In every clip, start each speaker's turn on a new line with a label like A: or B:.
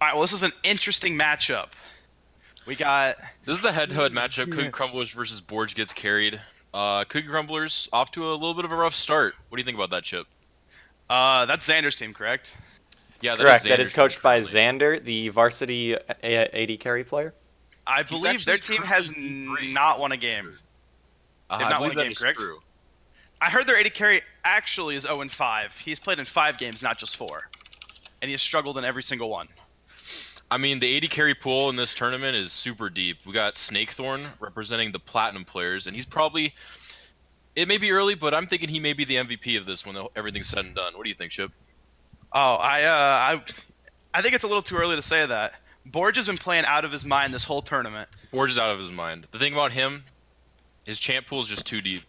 A: All right, well, this is an interesting matchup. We got
B: This is the head-to-head matchup. Cookie Crumblers versus Borge gets carried. Cookie Crumblers off to a little bit of a rough start. What do you think about that, Chip?
A: that's Xander's team, correct?
B: Yeah, that is
C: Correct. That is
B: Xander's team
C: coached by
B: currently.
C: Xander, the varsity AD carry player.
A: I
B: He's
A: believe their
B: actually
A: team
B: currently
A: has
B: D3.
A: not won a game. They've
B: I
A: not won
B: believe
A: a
B: that
A: game,
B: is
A: correct?
B: true.
A: I heard their AD carry actually is 0-5. He's played in 5 games, not just 4. And he has struggled in every single one.
B: I mean, the 80 carry pool in this tournament is super deep. We got Snakethorn representing the Platinum players, and he's probably... It may be early, but I'm thinking he may be the MVP of this when everything's said and done. What do you think, Chip?
A: Oh, I think it's a little too early to say that. Borge has been playing out of his mind this whole tournament.
B: Borge is out of his mind. The thing about him, his champ pool is just too deep.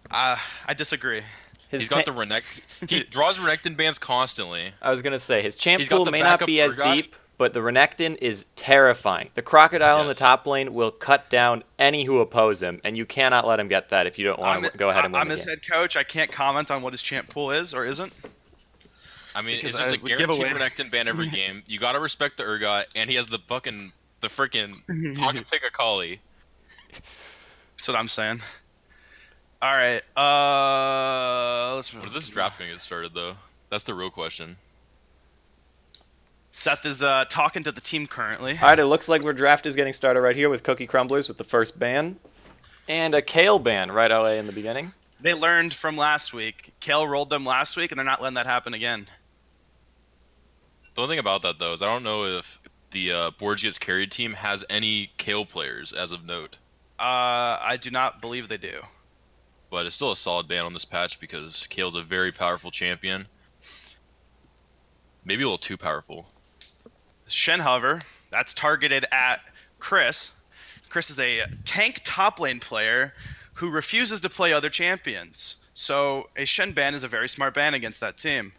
A: I disagree.
C: His
B: He's got the Renekton. He draws Renekton bans constantly.
C: I was gonna say his champ
B: He's got
C: pool
B: the
C: may not
B: backup
C: be as
B: Urgot.
C: deep, but the Renekton is terrifying. The Crocodile in the
B: Yes.
C: top lane will cut down any who oppose him, and you cannot let him get that if you don't want to go ahead and win
A: I'm
C: the
A: his
C: game.
A: head coach. I can't comment on what his champ pool is or isn't.
B: I mean,
A: Because
B: it's just
A: I
B: a
A: would
B: guaranteed
A: give away.
B: Renekton ban every game. You gotta respect the Urgot, and he has the freaking pocket pick a collie.
A: That's what I'm saying. All right. Let's move.
B: When is this draft gonna get started, though? That's the real question.
A: Seth is talking to the team currently.
C: All right, it looks like our draft is getting started right here with Cookie Crumblers with the first ban, and a Kale ban right away in the beginning.
A: They learned from last week. Kale rolled them last week, and they're not letting that happen again.
B: The only thing about that, though, is I don't know if the Borge Gets Carried team has any Kale players as of note.
A: I do not believe they do.
B: But it's still a solid ban on this patch because Kale's a very powerful champion. Maybe a little too powerful.
A: Shenhover, that's targeted at Chris. Chris is a tank top lane player who refuses to play other champions. So a Shen ban is a very smart ban against that team.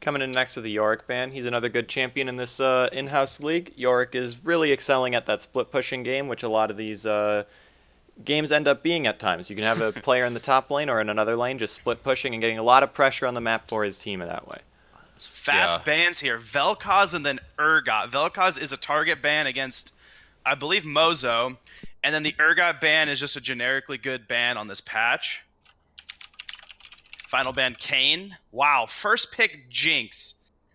C: Coming in next with the Yorick ban. He's another good champion in this in-house league. Yorick is really excelling at that split pushing game, which a lot of these games end up being at times. You can have a player in the top lane or in another lane just split pushing and getting a lot of pressure on the map for his team that way.
A: Fast bans here. Vel'Koz and then Urgot. Vel'Koz is a target ban against, I believe, Mozo. And then the Urgot ban is just a generically good ban on this patch. Final ban, Kane. Wow, first pick, Jinx.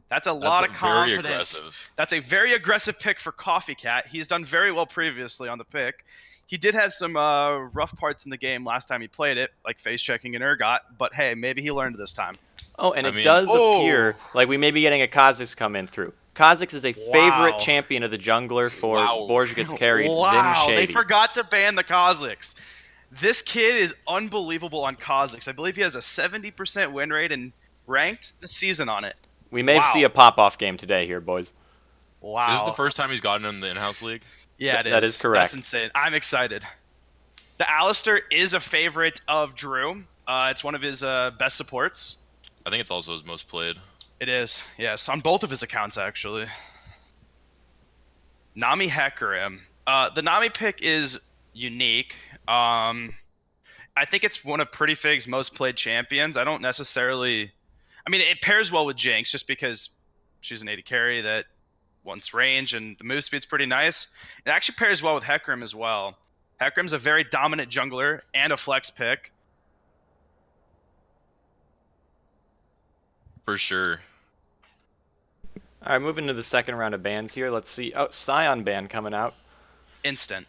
A: That's a lot of confidence.
B: Very aggressive.
A: That's a very aggressive pick for Coffee Cat. He's done very well previously on the pick. He did have some rough parts in the game last time he played it, like face checking and Urgot. But hey, maybe he learned this time.
C: Oh, and
B: I
C: it
B: mean-
C: does appear like we may be getting a Kha'Zix come in through. Kha'Zix is a favorite
A: Wow.
C: champion of the jungler for
B: Wow.
C: Borge Gets Carried,
A: Wow,
C: Zim
A: they
C: Shady.
A: forgot to ban the Kha'Zix. This kid is unbelievable on Kha'Zix. I believe he has a 70% win rate in ranked this season on it.
C: We may
A: Wow.
C: see a pop-off game today here, boys.
A: Wow.
B: This is the first time he's gotten in the in-house league.
A: Yeah, it is.
C: That is correct.
A: That's insane. I'm excited. The Alistair is a favorite of Drew. It's one of his best supports.
B: I think it's also his most played.
A: It is, yes, on both of his accounts actually. Nami Hecarim. The Nami pick is unique. I think it's one of Pretty Fig's most played champions. I don't necessarily. I mean, it pairs well with Jinx just because she's an AD carry that wants range and the move speed's pretty nice. It actually pairs well with Hecarim as well. Hecarim's a very dominant jungler and a flex pick.
B: For sure.
C: All right, moving to the second round of bans here. Let's see. Oh, Scion ban coming out.
A: Instant.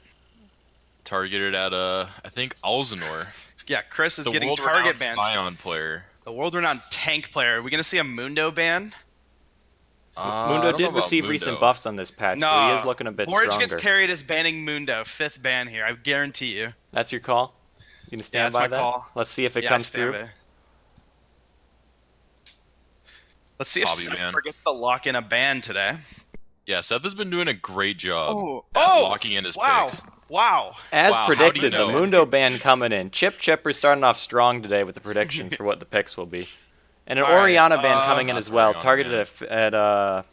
B: Targeted at, I think, Alzanor.
A: Yeah, Chris is
B: The
A: getting
B: world-renowned
A: target bans.
B: Scion player.
A: The world-renowned tank player. Are we going to see a Mundo ban?
B: I
C: Mundo
B: don't know
C: did
B: about
C: receive
B: Mundo.
C: recent buffs on this patch, so
A: No.
C: he is looking a bit
A: Borge
C: stronger.
A: gets carried as banning Mundo. 5th ban here. I guarantee you.
C: That's your call? You gonna stand
A: that's
C: by
A: my
C: that?
A: call.
C: Let's see if it
A: Yeah,
C: comes
A: I stand
C: through.
A: by it. Let's see if
B: Bobby,
A: Seth
B: man.
A: forgets to lock in a ban today.
B: Yeah, Seth has been doing a great job
A: Oh,
B: at locking in his
A: wow.
B: picks.
A: Wow.
C: As
B: Wow, how'd you
C: predicted, the
B: know?
C: Mundo ban coming in. Chipper starting off strong today with the predictions for what the picks will be. And an
A: All right,
C: Orianna ban coming in
B: that's
C: as well,
B: Orianna,
C: targeted
B: man.
C: at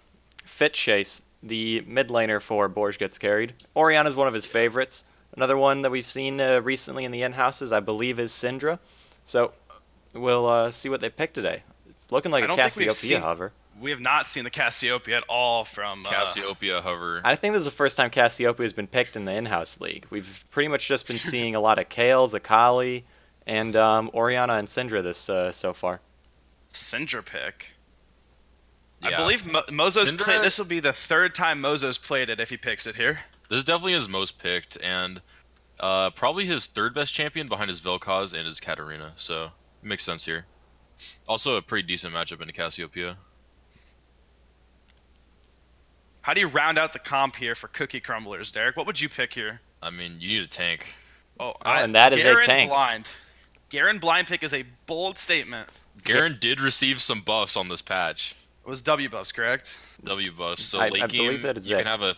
C: Fit Chase, the mid laner for Borge Gets Carried. Orianna's one of his favorites. Another one that we've seen recently in the in-houses, I believe, is Syndra. So we'll see what they pick today. It's looking like
A: I
C: a
A: don't think we've
C: Cassiopeia,
A: seen-
C: however.
A: We have not seen the Cassiopeia at all from.
B: Cassiopeia hover.
C: I think this is the first time Cassiopeia has been picked in the in-house league. We've pretty much just been seeing a lot of Kales, Akali, and Oriana and Syndra this so far.
A: Syndra pick. I
B: Yeah.
A: believe Mozo's
B: Syndra-
A: this will be the third time Mozo's played it if he picks it here.
B: This is definitely his most picked, and probably his third best champion behind his Vel'Koz and his Katarina. So it makes sense here. Also a pretty decent matchup into Cassiopeia.
A: How do you round out the comp here for Cookie Crumblers, Derek? What would you pick here?
B: I mean, you need a tank.
C: And that is a
A: Garen
C: tank.
A: Blind. Garen Blind pick is a bold statement.
B: Garen did receive some buffs on this patch.
A: It was W buffs, correct?
B: W buffs. So
C: I
B: late game,
C: believe that is
B: you
C: it.
B: can have a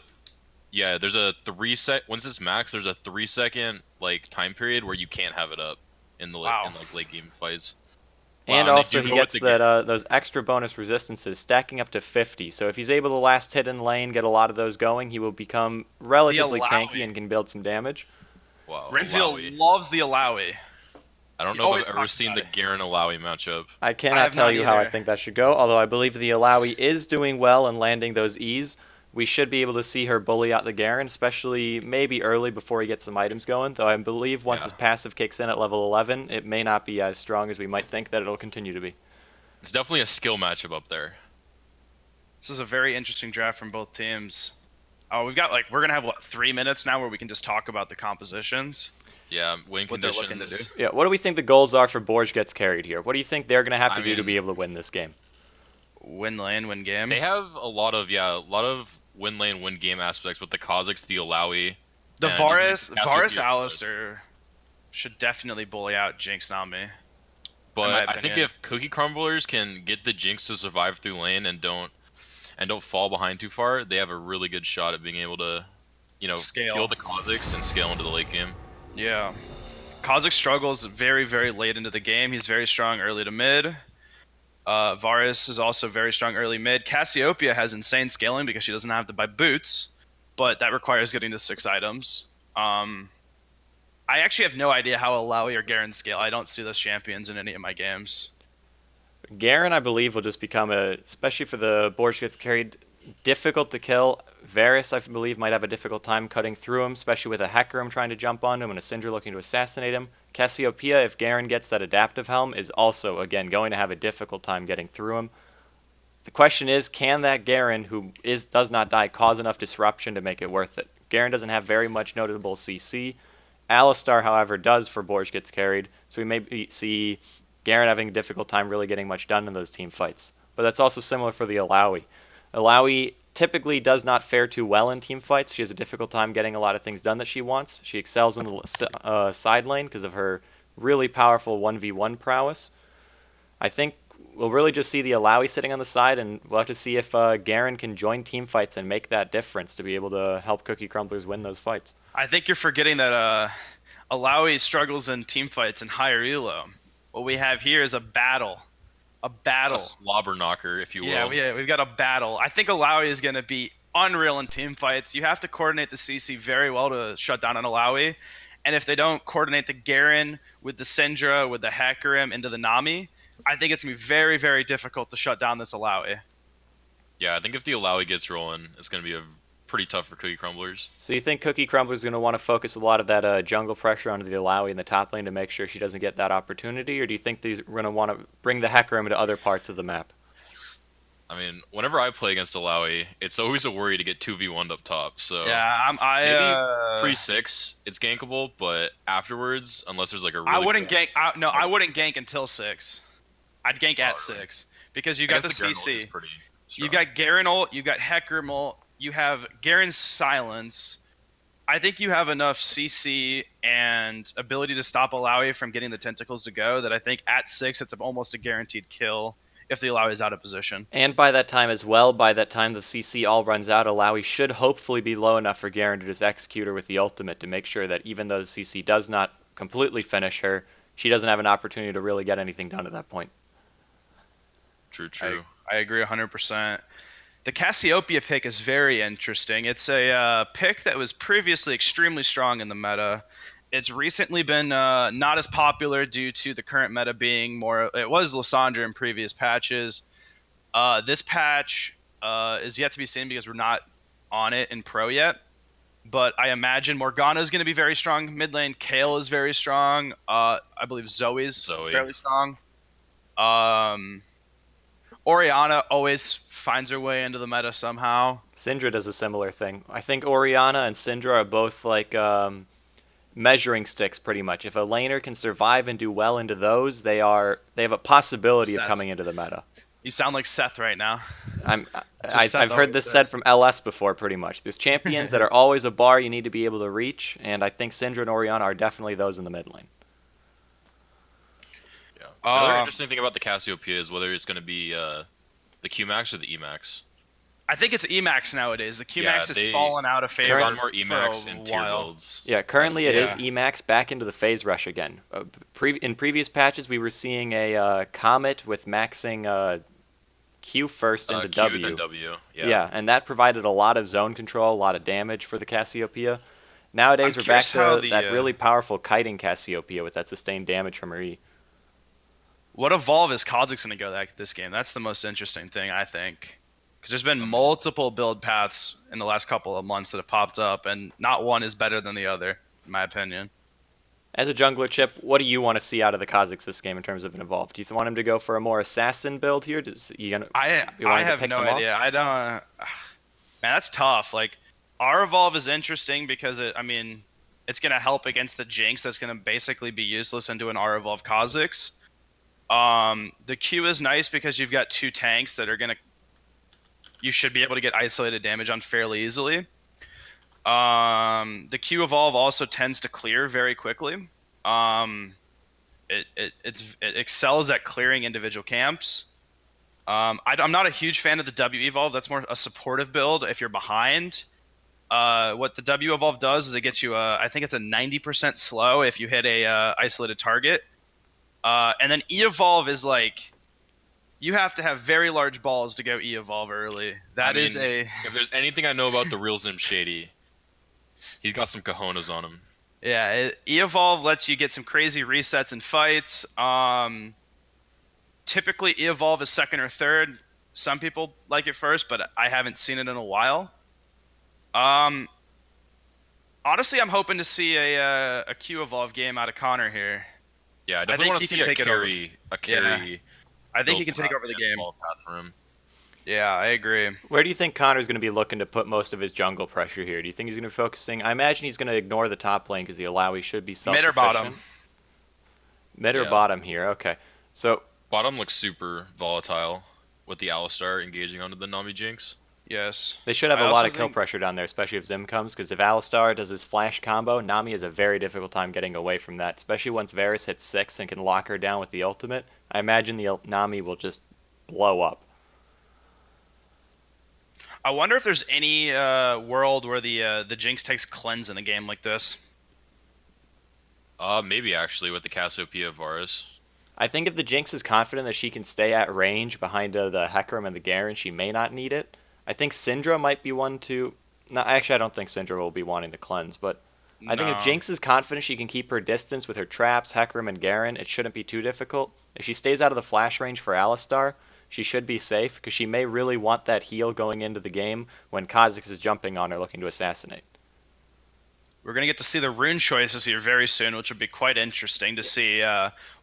B: there's a 3 sec. Once it's max, there's a 3 second like time period where you can't have it up in the
A: Wow.
B: in like late game fights.
C: And
B: Wow, they
C: also
B: do
C: he
B: go with
C: gets
B: the
C: those extra bonus resistances stacking up to 50. So if he's able to last hit in lane, get a lot of those going, he will become relatively
A: Alawi.
C: tanky and can build some damage.
B: Wow.
A: Renziel
B: Alawi.
A: loves the Alawi.
B: I don't
A: he
B: know if
A: always
B: I've ever
A: talks
B: seen
A: about
B: the
A: it.
B: Garen Alawi matchup.
C: I
A: I
C: cannot
A: have
C: tell
A: not
C: you how I
A: either.
C: think that should go, although I believe the Alawi is doing well and landing those E's. We should be able to see her bully out the Garen, especially maybe early before he gets some items going, though I believe once
B: Yeah.
C: his passive kicks in at level 11, it may not be as strong as we might think that it'll continue to be.
B: It's definitely a skill matchup up there.
A: This is a very interesting draft from both teams. Oh, we're gonna have 3 minutes now where we can just talk about the compositions.
B: Yeah, win
A: What they're looking to
B: conditions.
A: do.
C: Yeah, what do we think the goals are for Borg gets carried here? What do you think they're going to have to
B: I
C: do to
B: mean-
C: be able to win this game?
A: Win lane, win game.
B: They have a lot of win lane, win game aspects with the Kha'Zix, the Alawi.
A: The
B: and
A: Varus
B: even the Cassiopeia
A: Alistair should definitely bully out Jinx Nami. my
B: But I think
A: opinion.
B: if Cookie Crumblers can get the Jinx to survive through lane and don't fall behind too far, they have a really good shot at being able to,
A: Scale.
B: kill the Kha'Zix and scale into the late game.
A: Yeah. Kha'Zix struggles very, very late into the game. He's very strong early to mid. Varus is also very strong early mid. Cassiopeia has insane scaling because she doesn't have to buy boots, but that requires getting to 6 items. I actually have no idea how Alawi or Garen scale. I don't see those champions in any of my games.
C: Garen, I believe, will just become especially for the Borg gets carried, difficult to kill. Varus, I believe, might have a difficult time cutting through him, especially with a Hecarim trying to jump on him and a Syndra looking to assassinate him. Cassiopeia, if Garen gets that adaptive helm, is also, again, going to have a difficult time getting through him. The question is, can that Garen, who does not die, cause enough disruption to make it worth it? Garen doesn't have very much notable CC. Alistar, however, does for Borg gets carried, so we may see Garen having a difficult time really getting much done in those team fights. But that's also similar for the Alawi. Alawi typically does not fare too well in team fights. She has a difficult time getting a lot of things done that she wants. She excels in the side lane because of her really powerful 1v1 prowess. I think we'll really just see the Alawi sitting on the side, and we'll have to see if Garen can join team fights and make that difference to be able to help Cookie Crumblers win those fights.
A: I think you're forgetting that Alawi struggles in team fights in higher elo. What we have here is a battle. A battle.
B: A slobber knocker, if you will.
A: Yeah, we've got a battle. I think Alawi is going to be unreal in team fights. You have to coordinate the CC very well to shut down an Alawi. And if they don't coordinate the Garen with the Syndra, with the Hecarim into the Nami, I think it's going to be very, very difficult to shut down this Alawi.
B: Yeah, I think if the Alawi gets rolling, it's going to be pretty tough for Cookie Crumblers.
C: So you think Cookie Crumblers is going to want to focus a lot of that jungle pressure onto the Alawi in the top lane to make sure she doesn't get that opportunity, or do you think they're going to want to bring the Hecarim to other parts of the map?
B: I mean, whenever I play against Alawi, it's always a worry to get 2v1'd up top. So
A: Yeah,
B: maybe pre-6, it's gankable, but afterwards, unless there's like a really
A: I wouldn't
B: good-
A: gank. I wouldn't gank until 6. I'd gank at
B: really?
A: 6 because you
B: I
A: got
B: guess
A: the
B: Garen ult
A: CC.
B: is pretty
A: You
B: strong.
A: got Garen ult, you got Hecarim ult, you have Garen's silence. I think you have enough CC and ability to stop Alawi from getting the tentacles to go that I think at 6 it's almost a guaranteed kill if the Alawi is out of position.
C: And by that time as well, by that time the CC all runs out, Alawi should hopefully be low enough for Garen to just execute her with the ultimate to make sure that even though the CC does not completely finish her, she doesn't have an opportunity to really get anything done at that point.
B: True.
A: I agree 100%. The Cassiopeia pick is very interesting. It's a pick that was previously extremely strong in the meta. It's recently been not as popular due to the current meta being more. It was Lysandra in previous patches. This patch is yet to be seen because we're not on it in pro yet. But I imagine Morgana is going to be very strong mid lane. Kale is very strong. I believe Zoe's
B: Zoe.
A: fairly strong. Um, Oriana always finds her way into the meta somehow.
C: Syndra does a similar thing. I think Oriana and Syndra are both like measuring sticks pretty much. If a laner can survive and do well into those, they have a possibility of
A: Seth,
C: coming into the meta.
A: you sound like Seth right now.
C: I'm
A: That's what Seth
C: I've heard
A: always
C: this said
A: says.
C: from LS before pretty much. There's champions that are always a bar you need to be able to reach, and I think Syndra and Oriana are definitely those in the mid lane.
B: Yeah. Another
A: Um,
B: interesting thing about the Cassiopeia is whether it's going to be the Q Max or the E Max.
A: I think it's Emax nowadays. The
B: Yeah,
A: Qmax has
B: they
A: fallen out of
B: they've
A: favor
B: gone more E
A: for a
B: Max and tier
A: while.
B: builds.
C: Yeah,
B: As of
C: currently it
B: late.
C: is
A: Yeah.
C: Emax back into the phase rush again. In previous patches, we were seeing a Comet with maxing Q first into
B: Q then
C: W.
B: W. Yeah.
C: Yeah, and that provided a lot of zone control, a lot of damage for the Cassiopeia.
A: I'm
C: Nowadays, we're back
A: curious how
C: to
A: the
C: that really powerful kiting Cassiopeia with that sustained damage from her E.
A: what evolve is Kha'Zix going to go this game. That's the most interesting thing, I think, because there's been
B: I mean,
A: multiple build paths in the last couple of months that have popped up, and not one is better than the other, in my opinion.
C: As a jungler, Chip, what do you want to see out of the Kha'Zix this game in terms of an evolve? Do you want him to go for a more assassin build here? You want
A: I
C: him to
A: have
C: pick
A: no
C: them
A: idea.
C: off?
A: I don't. Man, that's tough. Like our evolve is interesting because I mean, it's gonna help against the Jinx. That's gonna basically be useless into an R evolve Kha'Zix. The Q is nice because you've got two tanks that are gonna. You should be able to get isolated damage on fairly easily. The Q evolve also tends to clear very quickly. Um, it excels at clearing individual camps. I'm not a huge fan of the W evolve. That's more a supportive build if you're behind. What the W evolve does is it gets you I think it's a 90% slow if you hit a isolated target. And then E evolve is like you have to have very large balls to go E evolve early.
B: I
A: That is
B: mean,
A: a
B: if there's anything I know about the real Zim Shady, he's got some cojones on him.
A: yeah. E evolve lets you get some crazy resets and fights. Typically E evolve is second or third. Some people like it first, but I haven't seen it in a while. Um, Honestly, I'm hoping to see a Q evolve game out of Connor here.
B: Yeah, I
A: I
B: definitely
A: think
B: want
A: he
B: to
A: can
B: see
A: take it over.
B: a
A: Yeah,
B: carry
A: I think he
B: build
A: can take
B: path
A: over the
B: and
A: game.
B: ball path for him.
A: Yeah, I agree.
C: Where do you think Connor's going to be looking to put most of his jungle pressure here? Do you think he's going to be focusing? I imagine he's going to ignore the top lane because the Alawi should be
A: Mid or bottom?
C: self-sufficient. Mid or
B: Yeah.
C: bottom here? Okay. So
B: Bottom looks super volatile with the Alistar engaging onto the Nami Jinx.
A: Yes.
C: they should have
A: I
C: a lot
A: also
C: of kill
A: think
C: pressure down there, especially if Zim comes, because if Alistar does his flash combo, Nami has a very difficult time getting away from that, especially once Varus hits 6 and can lock her down with the ultimate. I imagine the Nami will just blow up.
A: I wonder if there's any world where the Jinx takes cleanse in a game like this.
B: Maybe actually with the Cassiopeia Varus.
C: I think if the Jinx is confident that she can stay at range behind the Hecarim and the Garen, she may not need it. I think Syndra might be one to. No, actually, I don't think Syndra will be wanting the cleanse, but I think if
A: No.
C: Jinx is confident she can keep her distance with her traps, Hecarim, and Garen, it shouldn't be too difficult. If she stays out of the flash range for Alistar, she should be safe because she may really want that heal going into the game when Kha'Zix is jumping on her looking to assassinate.
A: We're gonna get to see the rune choices here very soon, which will be quite interesting to see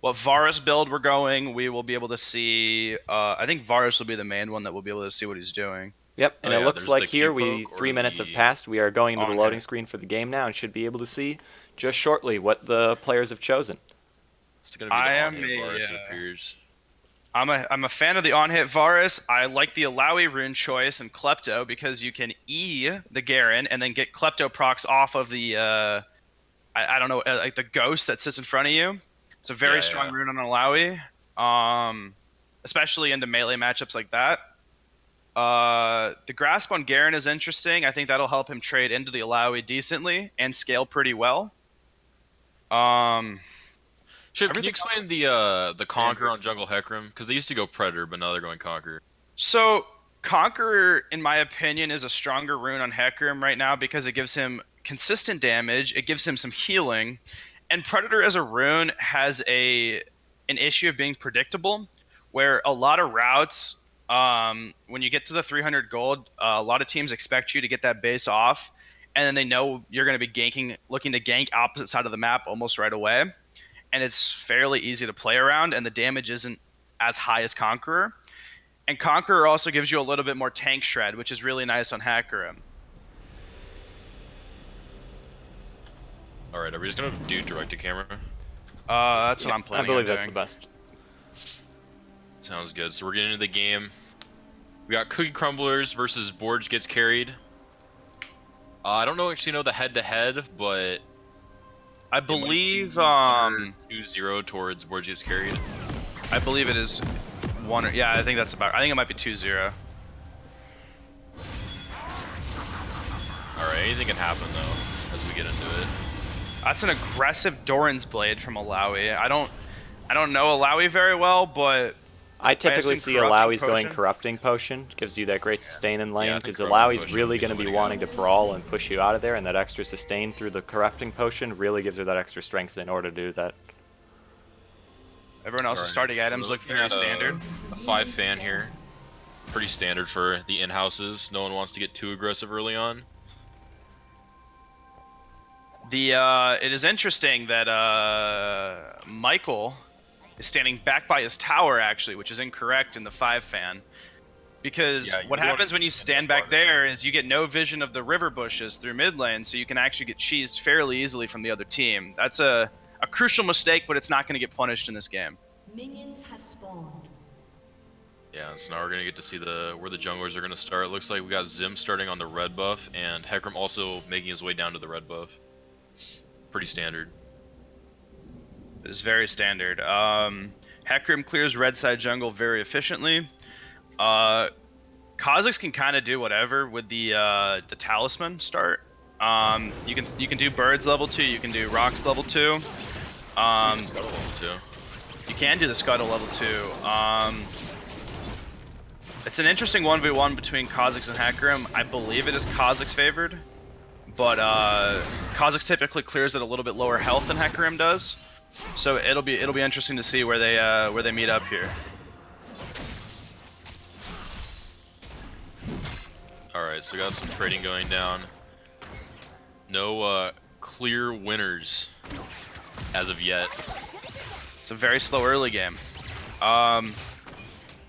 A: what Varus build we're going. We will be able to see. I think Varus will be the main one that we'll be able to see what he's doing.
C: Yep,
B: Oh
C: and it
B: yeah,
C: looks
B: there's
C: like
B: the Q
C: here we
B: poke or
C: 3 minutes have
B: the
C: passed. We are going into the
A: on
C: loading
A: hit.
C: screen for the game now and should be able to see just shortly what the players have chosen.
B: It's gonna be the
A: I
B: on
A: am
B: hit Varus, it
A: a
B: appears.
A: I'm a fan of the on hit Varus. I like the Alawi rune choice and Klepto because you can E the Garen and then get Klepto procs off of the I don't know like the ghost that sits in front of you. It's a very
B: Yeah,
A: strong
B: yeah.
A: rune on Alawi, especially into melee matchups like that. The grasp on Garen is interesting. I think that'll help him trade into the Alawi decently and scale pretty well. Um,
B: Chip, can you
A: Everything else
B: explain the Conquer
A: standard.
B: on Jungle Hecarim? Because they used to go Predator, but now they're going Conquer.
A: So Conqueror, in my opinion, is a stronger rune on Hecarim right now because it gives him consistent damage. It gives him some healing, and Predator as a rune has an issue of being predictable, where a lot of routes when you get to the 300 gold, a lot of teams expect you to get that base off, and then they know you're going to be ganking, looking to gank opposite side of the map almost right away, and it's fairly easy to play around, and the damage isn't as high as Conqueror. And Conqueror also gives you a little bit more tank shred, which is really nice on Hackrim.
B: All right, are we just gonna do direct to camera?
A: That's what
C: Yeah,
A: I'm planning
C: I believe
A: on
C: that's
A: doing.
C: the best.
B: Sounds good. So we're getting into the game. We got Cookie Crumblers versus Borge Gets Carried. I don't actually know the head-to-head, but
A: I
B: it might
A: believe
B: be under 2-0 towards Borge Gets Carried.
A: I believe it is one. Yeah, I think that's about. I think it might be 2-0.
B: All right, anything can happen though as we get into it.
A: That's an aggressive Doran's Blade from Alawi. I don't know Alawi very well, but
C: I typically
A: assume
C: see
A: Corrupting
C: Alawi's going
A: Potion?
C: Corrupting Potion. Gives you that great sustain in
B: Yeah,
C: lane,
B: I think
C: because
B: Corrupting
C: Alawi's
B: Potion
C: really
B: would be
C: going to
B: the
C: be
B: way to go.
C: wanting to brawl and push you out of there, and that extra sustain through the Corrupting Potion really gives her that extra strength in order to do that.
A: everyone else's
B: Alright,
A: starting items
B: we're
A: look
B: looking
A: very
B: at
A: standard.
B: A 5-fan here. Pretty standard for the in-houses. No one wants to get too aggressive early on.
A: It is interesting that Michael is standing back by his tower actually, which is incorrect in the 5-fan. Because
B: Yeah, you
A: what
B: want
A: happens when you
B: to
A: stand
B: stand
A: back
B: farther.
A: there is you get no vision of the river bushes through mid lane, so you can actually get cheesed fairly easily from the other team. That's a crucial mistake, but it's not going to get punished in this game.
D: Minions have spawned.
B: Yeah, so now we're gonna get to see where the junglers are gonna start. It looks like we got Zim starting on the red buff, and Hecarim also making his way down to the red buff. Pretty standard.
A: It is very standard. Hecarim clears red side jungle very efficiently. Kha'Zix can kind of do whatever with the talisman start. You can do birds level 2, you can do rocks level 2.
B: Scuttle level too.
A: You can do the scuttle level 2. It's an interesting 1v1 between Kha'Zix and Hecarim. I believe it is Kha'Zix favored, but Kha'Zix typically clears at a little bit lower health than Hecarim does. So it'll be interesting to see where they meet up here.
B: Alright, so we got some trading going down. No clear winners as of yet.
A: It's a very slow early game.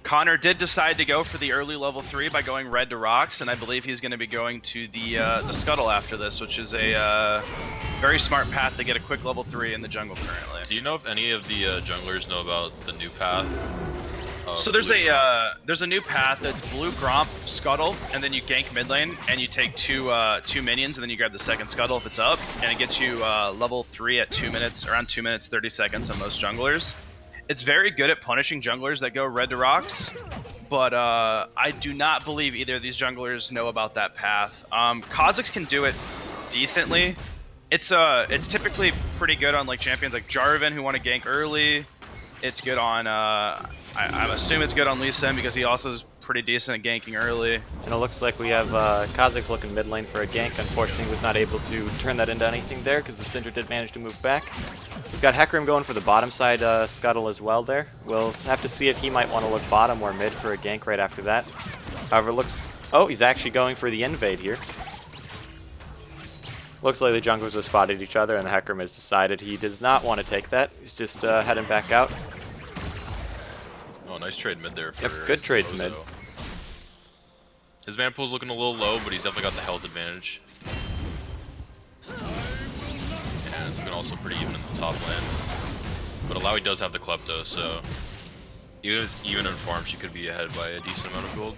A: Connor did decide to go for the early level 3 by going red to rocks, and I believe he's going to be going to the scuttle after this, which is a very smart path to get a quick level 3 in the jungle currently.
B: Do you know if any of the junglers know about the new path?
A: So there's a new path that's blue Gromp scuttle, and then you gank mid lane, and you take two minions, and then you grab the second scuttle if it's up, and it gets you level 3 at 2 minutes, around 2 minutes 30 seconds on most junglers. It's very good at punishing junglers that go red to rocks, but I do not believe either of these junglers know about that path. Kha'Zix can do it decently. It's typically pretty good on like champions like Jarvan who want to gank early. It's good on I assume it's good on Lee Sin because he also is pretty decent at ganking early.
C: And it looks like we have Kha'Zix looking mid lane for a gank. Unfortunately, was not able to turn that into anything there because the Syndra did manage to move back. We've got Hecarim going for the bottom side scuttle as well there. We'll have to see if he might want to look bottom or mid for a gank right after that. However, looks... Oh, he's actually going for the invade here. Looks like the junglers have spotted each other and the Hecarim has decided he does not want to take that. He's just heading back out.
B: Oh, nice trade mid there for
C: Yep, good trades
B: Bozo.
C: mid.
B: His mana pool's looking a little low, but he's definitely got the health advantage. And it's been also pretty even in the top lane. But Alawi does have the Klepto, so even in farm, she could be ahead by a decent amount of gold.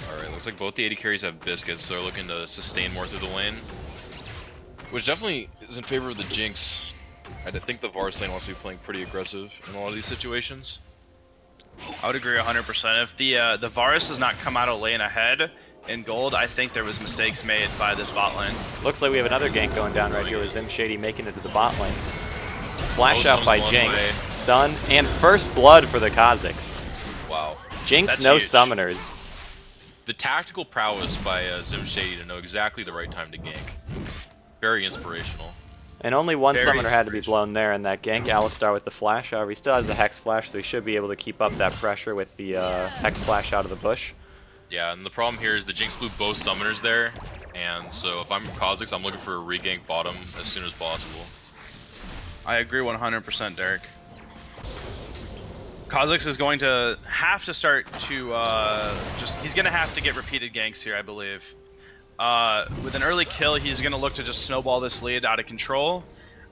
B: Alright, looks like both the AD carries have biscuits, so they're looking to sustain more through the lane. Which definitely is in favor of the Jinx. I think the Varus lane wants to be playing pretty aggressive in a lot of these situations.
A: I would agree 100%. If the Varus does not come out of lane ahead in gold, I think there was mistakes made by this bot lane.
C: Looks like we have another gank going down right here with Zim Shady making it to the bot lane. Flash out
B: Someone's
C: by
B: one
C: Jinx,
B: way.
C: stun, and first blood for the Kha'Zix.
B: Wow.
C: Jinx,
A: That's
C: no
A: huge.
C: summoners.
B: The tactical prowess by Zim Shady to know exactly the right time to gank. Very inspirational.
C: And only one
A: Very
C: summoner had to be
A: inspirational.
C: blown there in that gank. Alistar with the flash. However, he still has the Hex Flash, so he should be able to keep up that pressure with the Hex Flash out of the bush.
B: Yeah, and the problem here is the Jinx blew both summoners there, and so if I'm Kha'Zix, I'm looking for a regank bottom as soon as possible.
A: I agree 100%, Derek. Kha'Zix is going to have to start to he's going to have to get repeated ganks here, I believe. With an early kill, he's going to look to just snowball this lead out of control.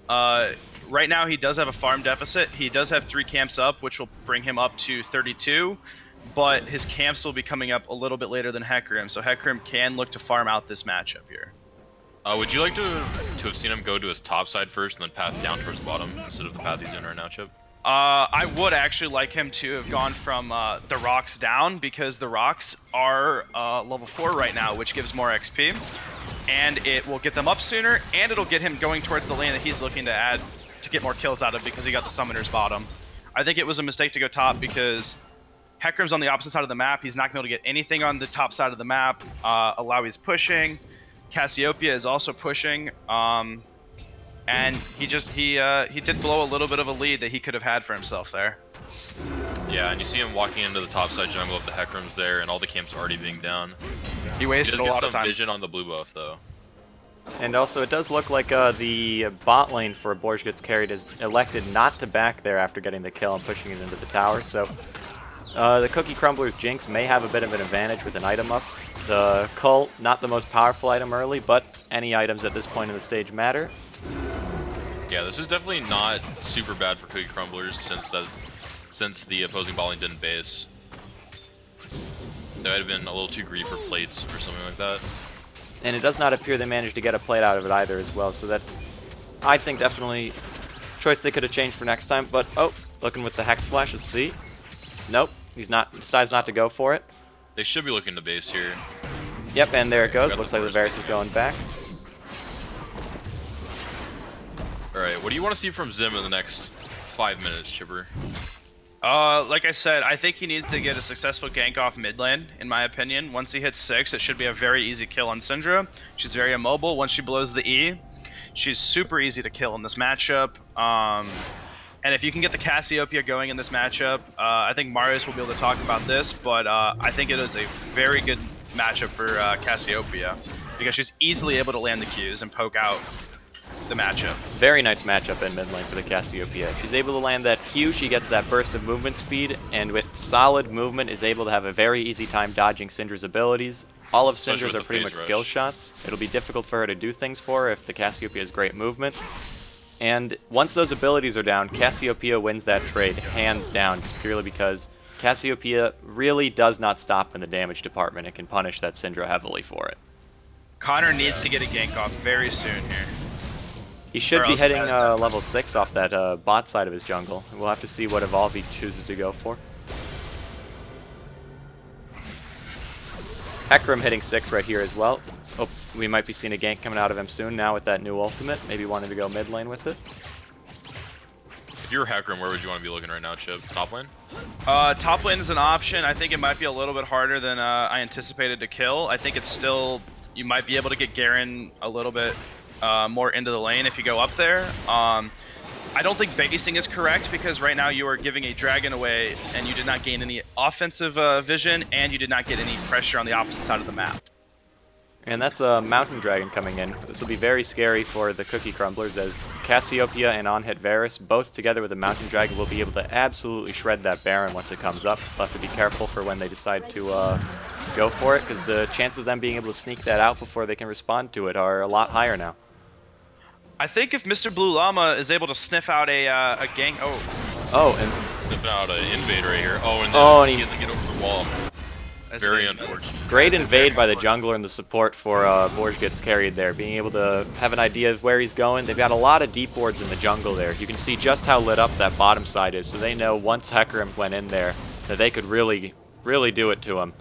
A: Right now, he does have a farm deficit. He does have 3 camps up, which will bring him up to 32. But his camps will be coming up a little bit later than Hecarim, so Hecarim can look to farm out this matchup here.
B: Would you like to have seen him go to his top side first and then path down towards bottom instead of the path he's in right now, Chip?
A: I would actually like him to have gone from the rocks down, because the rocks are level 4 right now, which gives more XP. And it will get them up sooner, and it'll get him going towards the lane that he's looking to add to get more kills out of, because he got the summoner's bottom. I think it was a mistake to go top because Hecarim's on the opposite side of the map. He's not going to be able to get anything on the top side of the map. Alawi's pushing. Cassiopeia is also pushing. And he did blow a little bit of a lead that he could have had for himself there.
B: Yeah, and you see him walking into the top side jungle if the Hecarim's there, and all the camps already being down.
A: He
B: He
A: wasted
B: does
A: a
B: get
A: lot
B: some
A: of time.
B: vision on the blue buff though.
C: And also, it does look like the bot lane for Borj Gets Carried is elected not to back there after getting the kill and pushing it into the tower. So the Cookie Crumbler's Jinx may have a bit of an advantage with an item up. The Cult, not the most powerful item early, but any items at this point in the stage matter.
B: Yeah, this is definitely not super bad for Cookie Crumblers since the opposing bot lane didn't base. They might have been a little too greedy for plates or something like that.
C: And it does not appear they managed to get a plate out of it either as well, so that's, I think, definitely a choice they could have changed for next time. But, oh, looking with the Hex Flash, let's see. Nope, decides not to go for it.
B: They should be looking to base here.
C: Yep, and there it goes.
B: Got
C: Looks
B: the
C: like the
B: forest
C: Varus is
B: back
C: going back.
B: Alright, what do you want to see from Zim in the next 5 minutes, Chipper?
A: Like I said, I think he needs to get a successful gank off mid lane, in my opinion. Once he hits 6, it should be a very easy kill on Syndra. She's very immobile. Once she blows the E, she's super easy to kill in this matchup. And if you can get the Cassiopeia going in this matchup, I think Marius will be able to talk about this, but I think it is a very good matchup for Cassiopeia, because she's easily able to land the Qs and poke out the matchup.
C: Very nice matchup in mid lane for the Cassiopeia. She's able to land that Q, she gets that burst of movement speed, and with solid movement is able to have a very easy time dodging Syndra's abilities. All of
B: Especially
C: Syndra's
B: with
C: are
B: the
C: pretty
B: phase
C: much
B: rush.
C: skill shots. It'll be difficult for her to do things for her if the Cassiopeia has great movement. And once those abilities are down, Cassiopeia wins that trade hands down, just purely because Cassiopeia really does not stop in the damage department and can punish that Syndra heavily for it.
A: Connor needs to get a gank off very soon here.
C: He should
A: Or
C: be
A: else
C: hitting
A: that-
C: level 6 off that bot side of his jungle. We'll have to see what evolve he chooses to go for. Hecarim hitting 6 right here as well. Oh, we might be seeing a gank coming out of him soon now with that new ultimate. Maybe wanting to go mid lane with it.
B: If you're Hecarim, where would you want to be looking right now, Chip? Top lane?
A: Top lane is an option. I think it might be a little bit harder than I anticipated to kill. I think it's still, you might be able to get Garen a little bit more into the lane if you go up there. I don't think basing is correct, because right now you are giving a dragon away and you did not gain any offensive vision, and you did not get any pressure on the opposite side of the map.
C: And that's a mountain dragon coming in. This will be very scary for the Cookie Crumblers, as Cassiopeia and on-hit Varus, both together with the mountain dragon, will be able to absolutely shred that Baron once it comes up. They'll have to be careful for when they decide to go for it, because the chances of them being able to sneak that out before they can respond to it are a lot higher now.
A: I think if Mr. Blue Llama is able to sniff out a gank,
C: Oh, and
B: Sniffing out an invade right here. Oh, and then
C: Oh, and
B: he
C: he-
B: has to get over the wall.
A: that's
B: Very
A: good.
B: unfortunate.
C: great invade by the jungler and the support for Borj Gets Carried there, being able to have an idea of where he's going. They've got a lot of deep wards in the jungle there. You can see just how lit up that bottom side is, so they know once Hecarim went in there that they could really do it to him.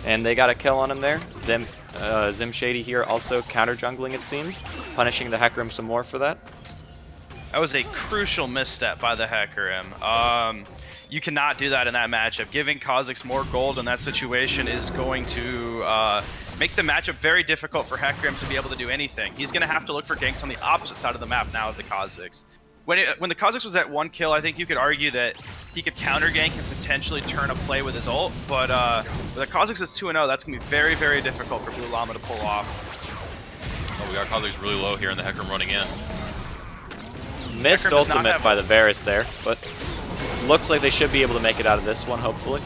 C: And they got a kill on him there. Zim Shady here also counter jungling, it seems, punishing the Hecarim some more for that.
A: That was a crucial misstep by the Hecarim. You cannot do that in that matchup. Giving Kha'Zix more gold in that situation is going to make the matchup very difficult for Hecarim to be able to do anything. He's going to have to look for ganks on the opposite side of the map now of the Kha'Zix. When the Kha'Zix was at 1 kill, I think you could argue that he could counter gank and potentially turn a play with his ult, but with the Kha'Zix is 2-0, that's going to be very, very difficult for Blue Llama to pull off.
B: Oh, we got Kha'Zix really low here and the Hecarim running in.
C: Missed
A: Hecarim does not
C: ultimate
A: have-
C: by the Varus there, but looks like they should be able to make it out of this one, hopefully.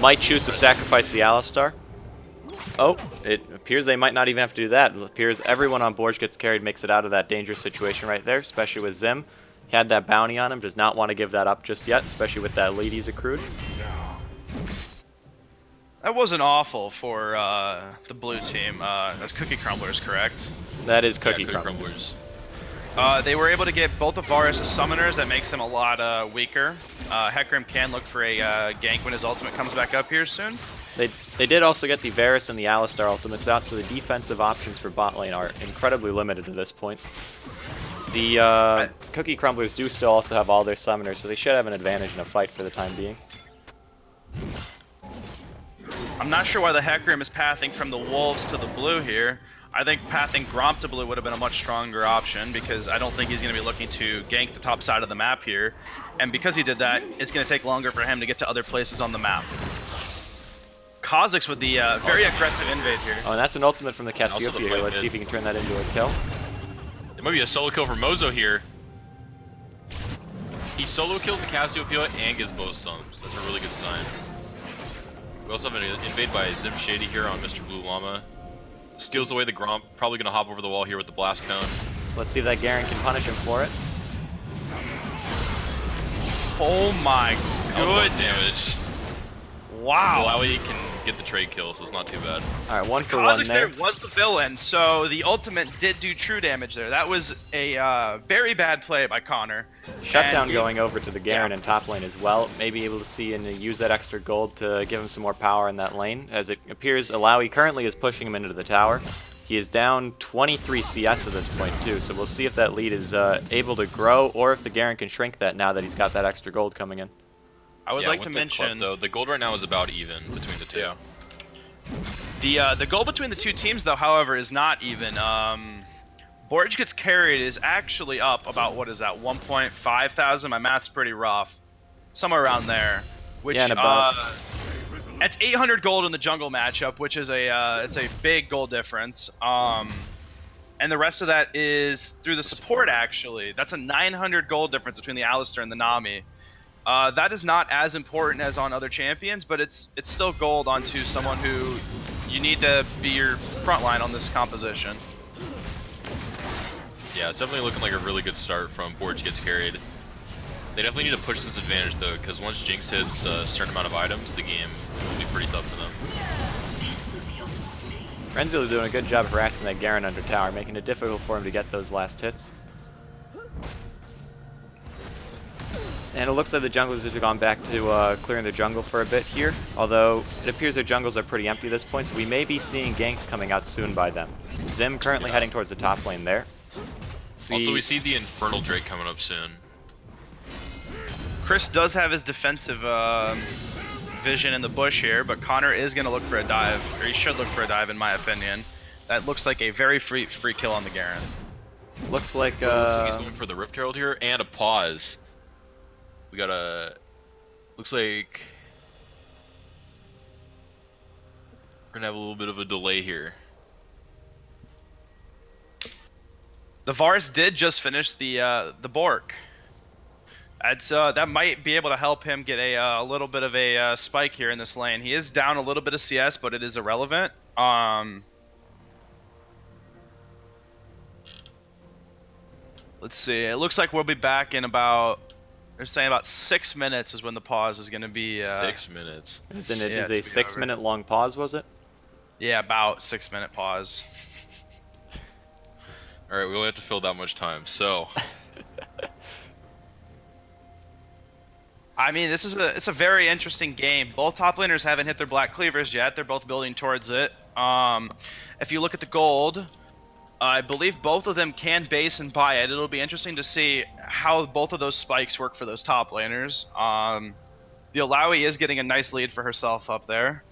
C: Might choose to sacrifice the Alistar. Oh, it appears they might not even have to do that. It appears everyone on board gets carried, makes it out of that dangerous situation right there, especially with Zim. He had that bounty on him, does not want to give that up just yet, especially with that lead he's accrued.
A: That wasn't awful for the blue team. That's Cookie Crumblers, correct?
C: That is Cookie
B: Yeah,
C: Crumblers.
A: They were able to get both of Varus as summoners. That makes him a lot weaker. Hecarim can look for a gank when his ultimate comes back up here soon.
C: They did also get the Varus and the Alistar ultimates out, so the defensive options for bot lane are incredibly limited at this point. The Cookie Crumblers do still also have all their summoners, so they should have an advantage in a fight for the time being.
A: I'm not sure why the Hecarim is pathing from the Wolves to the blue here. I think pathing Gromp to blue would have been a much stronger option because I don't think he's going to be looking to gank the top side of the map here. And because he did that, it's going to take longer for him to get to other places on the map. Kha'Zix with the very aggressive invade here.
C: Oh, and that's an ultimate from the
B: Also the
C: Cassiopeia here. Let's
B: mid.
C: see if he can turn that into a kill.
B: There might be a solo kill for Mozo here. He solo killed the Cassiopeia and gets both sums. That's a really good sign. We also have an invade by Zim Shady here on Mr. Blue Llama. Steals away the Gromp, probably going to hop over the wall here with the Blast Cone.
C: Let's see if that Garen can punish him for it.
A: Oh my
B: Also got
A: goodness.
B: damage.
A: Wow.
B: Malawi can get the trade kill, so it's not too bad.
C: Alright, 1 for 1
A: Kha'Zix
C: there.
A: there was the villain, so the ultimate did do true damage there. That was a very bad play by Connor.
C: Shutdown
A: And
C: going over to the Garen
A: Yeah.
C: in top lane as well. Maybe able to see and use that extra gold to give him some more power in that lane. As it appears, Alawi currently is pushing him into the tower. He is down 23 CS at this point too, so we'll see if that lead is able to grow or if the Garen can shrink that now that he's got that extra gold coming in.
A: I would
B: Yeah,
A: like
B: with
A: to
B: the club,
A: mention
B: though, the gold right now is about even between the two.
A: Yeah. The goal between the two teams, though, however, is not even. Borge gets carried is actually up about, what is that, 1.5 thousand? My math's pretty rough. Somewhere around there. Which,
C: Yeah, and above.
A: it's 800 gold in the jungle matchup, which is it's a big gold difference. And the rest of that is through the support, actually. That's a 900 gold difference between the Alistar and the Nami. That is not as important as on other champions, but it's still gold onto someone who you need to be your front line on this composition.
B: Yeah, it's definitely looking like a really good start from Borge gets carried. They definitely need to push this advantage though, because once Jinx hits a certain amount of items, the game will be pretty tough for them.
C: Renzo doing a good job harassing that Garen under tower, making it difficult for him to get those last hits. And it looks like the junglers have gone back to clearing the jungle for a bit here, although it appears their jungles are pretty empty at this point, so we may be seeing ganks coming out soon by them. Zim currently heading towards the top lane there.
B: Also, we see the Infernal Drake coming up soon.
A: Chris does have his defensive vision in the bush here, but Connor is going to look for a dive, or he should look for a dive in my opinion. That looks like a very free kill on the Garen.
C: Looks like
B: Looks like he's going for the Rift Herald here, and a pause. We got a... Looks like... We're gonna have a little bit of a delay here.
A: The Varus did just finish the Bork. That might be able to help him get a little bit of a spike here in this lane. He is down a little bit of CS, but it is irrelevant. Let's see. It looks like we'll be back in about... They're saying about 6 minutes is when the pause is going to be.
B: 6 minutes.
C: isn't it
A: yeah,
C: is
A: it's
C: a
A: to be
C: 6
A: over.
C: minute long pause, was it?
A: Yeah, about 6 minute pause.
B: Alright, we only have to fill that much time, so...
A: I mean, it's a very interesting game. Both top laners haven't hit their black cleavers yet. They're both building towards it. If you look at the gold, I believe both of them can base and buy it. It'll be interesting to see how both of those spikes work for those top laners. The Alawi is getting a nice lead for herself up there.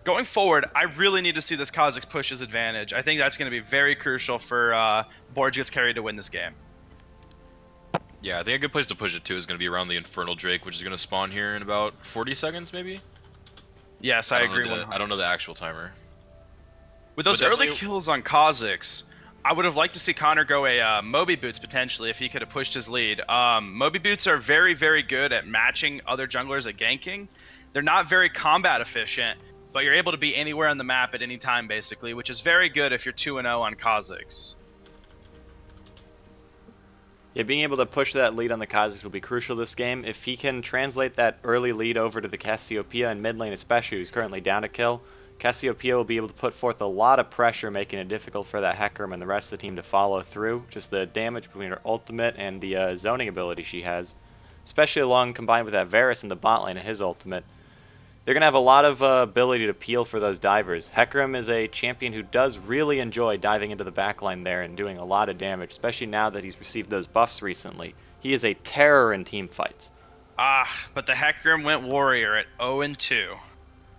A: going forward, I really need to see this Kha'Zix push his advantage. I think that's going to be very crucial for Borg gets carried to win this game.
B: Yeah, I think a good place to push it to is going to be around the Infernal Drake, which is going to spawn here in about 40 seconds, maybe?
A: Yes, I agree.
B: I don't know the actual timer.
A: With those
B: But
A: early
B: definitely-
A: kills on Kha'Zix, I would have liked to see Connor go a Moby Boots potentially if he could have pushed his lead. Moby Boots are very, very good at matching other junglers at ganking. They're not very combat efficient, but you're able to be anywhere on the map at any time basically, which is very good if you're 2-0 on Kha'Zix.
C: Yeah, being able to push that lead on the Kha'Zix will be crucial this game. If he can translate that early lead over to the Cassiopeia in mid lane especially, who's currently down a kill, Cassiopeia will be able to put forth a lot of pressure, making it difficult for that Hecarim and the rest of the team to follow through. Just the damage between her ultimate and the zoning ability she has, especially along combined with that Varus in the bot lane and his ultimate. They're going to have a lot of ability to peel for those divers. Hecarim is a champion who does really enjoy diving into the backline there and doing a lot of damage, especially now that he's received those buffs recently. He is a terror in team fights.
A: But the Hecarim went Warrior at 0-2.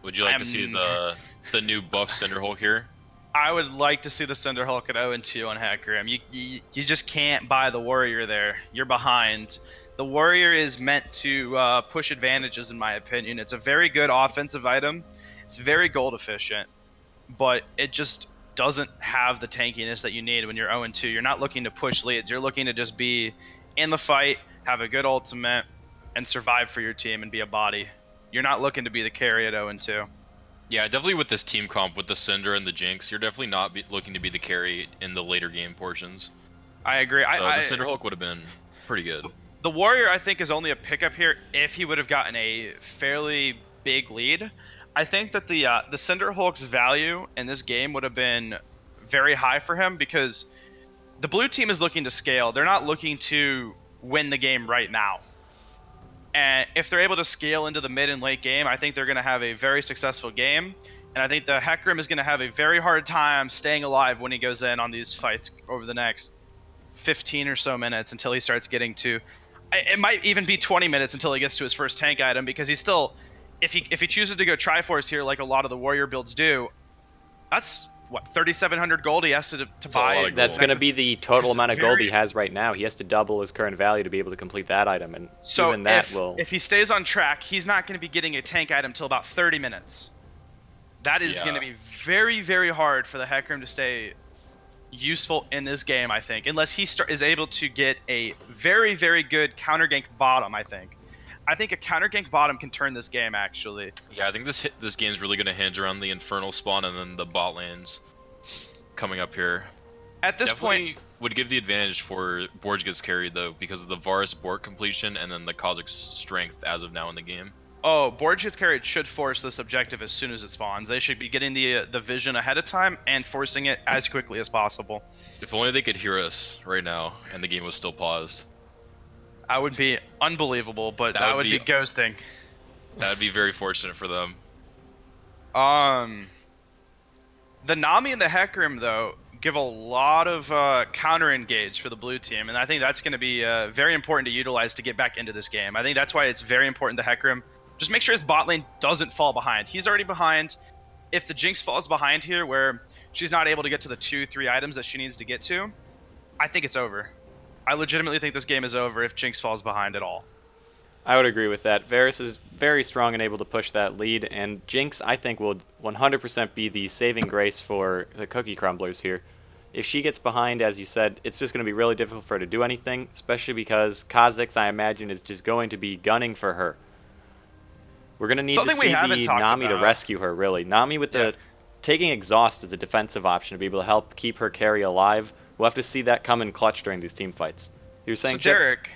B: Would you like to see the new buff Cinderhulk here?
A: I would like to see the Cinderhulk at 0-2 on Hecarim. You just can't buy the Warrior there. You're behind. The Warrior is meant to push advantages, in my opinion. It's a very good offensive item. It's very gold efficient, but it just doesn't have the tankiness that you need when you're 0-2. You're not looking to push leads. You're looking to just be in the fight, have a good ultimate, and survive for your team and be a body. You're not looking to be the carry at 0-2.
B: Yeah, definitely with this team comp, with the Cinder and the Jinx, you're definitely not looking to be the carry in the later game portions.
A: I agree.
B: So the Cinderhulk would have been pretty good.
A: The Warrior, I think, is only a pickup here if he would have gotten a fairly big lead. I think that the Cinderhulk's value in this game would have been very high for him because the blue team is looking to scale. They're not looking to win the game right now. And if they're able to scale into the mid and late game, I think they're going to have a very successful game. And I think the Hecarim is going to have a very hard time staying alive when he goes in on these fights over the next 15 or so minutes until he starts getting to... It might even be 20 minutes until he gets to his first tank item because he's still... If he chooses to go Triforce here like a lot of the Warrior builds do, that's, what, 3,700 gold he has to buy?
C: That's going to be the total amount of gold he has right now. He has to double his current value to be able to complete that item, and
A: so
C: even that will...
A: if he stays on track, he's not going to be getting a tank item till about 30 minutes. That is going to be very, very hard for the Hecarim to stay useful in this game, I think, unless he is able to get a very, very good counter gank bottom. I think a counter gank bottom can turn this game, actually.
B: Yeah, I think this game's really going to hinge around the Infernal spawn and then the bot lanes coming up here.
A: At this
B: Definitely
A: point,
B: would give the advantage for Borg gets carried though because of the Varus Borg completion and then the Kha'Zix strength as of now in the game.
A: oh, Borg gets carried should force this objective as soon as it spawns. They should be getting the vision ahead of time and forcing it as quickly as possible.
B: If only they could hear us right now and the game was still paused.
A: That would be unbelievable, but that would be ghosting.
B: That would be very fortunate for them.
A: The Nami and the Hecarim, though, give a lot of counter engage for the blue team, and I think that's going to be very important to utilize to get back into this game. I think that's why it's very important the Hecarim just make sure his bot lane doesn't fall behind. He's already behind. If the Jinx falls behind here, where she's not able to get to the 2-3 items that she needs to get to, I think it's over. I legitimately think this game is over if Jinx falls behind at all.
C: I would agree with that. Varus is very strong and able to push that lead, and Jinx, I think, will 100% be the saving grace for the Cookie Crumblers here. If she gets behind, as you said, it's just going to be really difficult for her to do anything, especially because Kha'Zix, I imagine, is just going to be gunning for her. We're going to need to see the Nami to rescue her, really. Nami with the taking Exhaust as a defensive option to be able to help keep her carry alive. We'll have to see that come in clutch during these team fights. You were saying,
A: so Derek,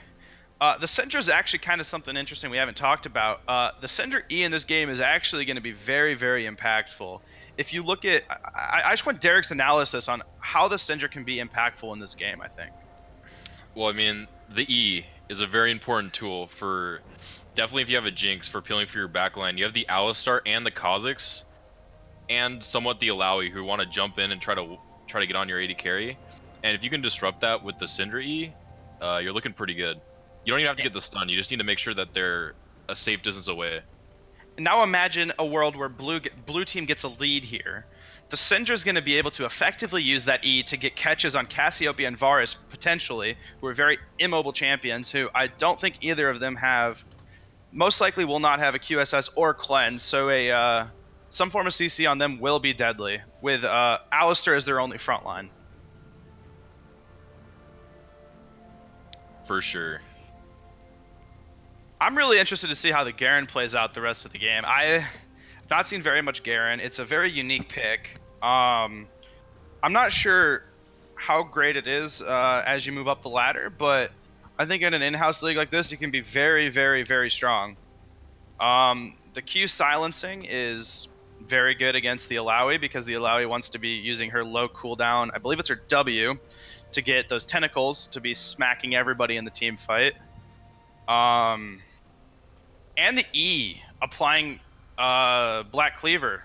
A: the Syndra is actually kind of something interesting we haven't talked about. The Syndra E in this game is actually going to be very, very impactful. If you look at... I just want Derek's analysis on how the Syndra can be impactful in this game, I think.
B: Well, I mean, the E is a very important tool for... Definitely if you have a Jinx for peeling for your backline. You have the Alistar and the Kha'Zix, and somewhat the Alawi who want to jump in and try to get on your AD carry. And if you can disrupt that with the Syndra E, you're looking pretty good. You don't even have to get the stun. You just need to make sure that they're a safe distance away.
A: now imagine a world where blue team gets a lead here. The Syndra's going to be able to effectively use that E to get catches on Cassiopeia and Varus, potentially, who are very immobile champions, who I don't think either of them have, most likely will not have a QSS or cleanse, so some form of CC on them will be deadly, with Alistar as their only frontline.
B: For sure.
A: I'm really interested to see how the Garen plays out the rest of the game. I've not seen very much Garen. It's a very unique pick. I'm not sure how great it is as you move up the ladder, but I think in an in-house league like this, you can be very, very, very strong. The Q silencing is very good against the Alawi because the Alawi wants to be using her low cooldown, I believe it's her W, to get those tentacles to be smacking everybody in the team fight. And the E, applying Black Cleaver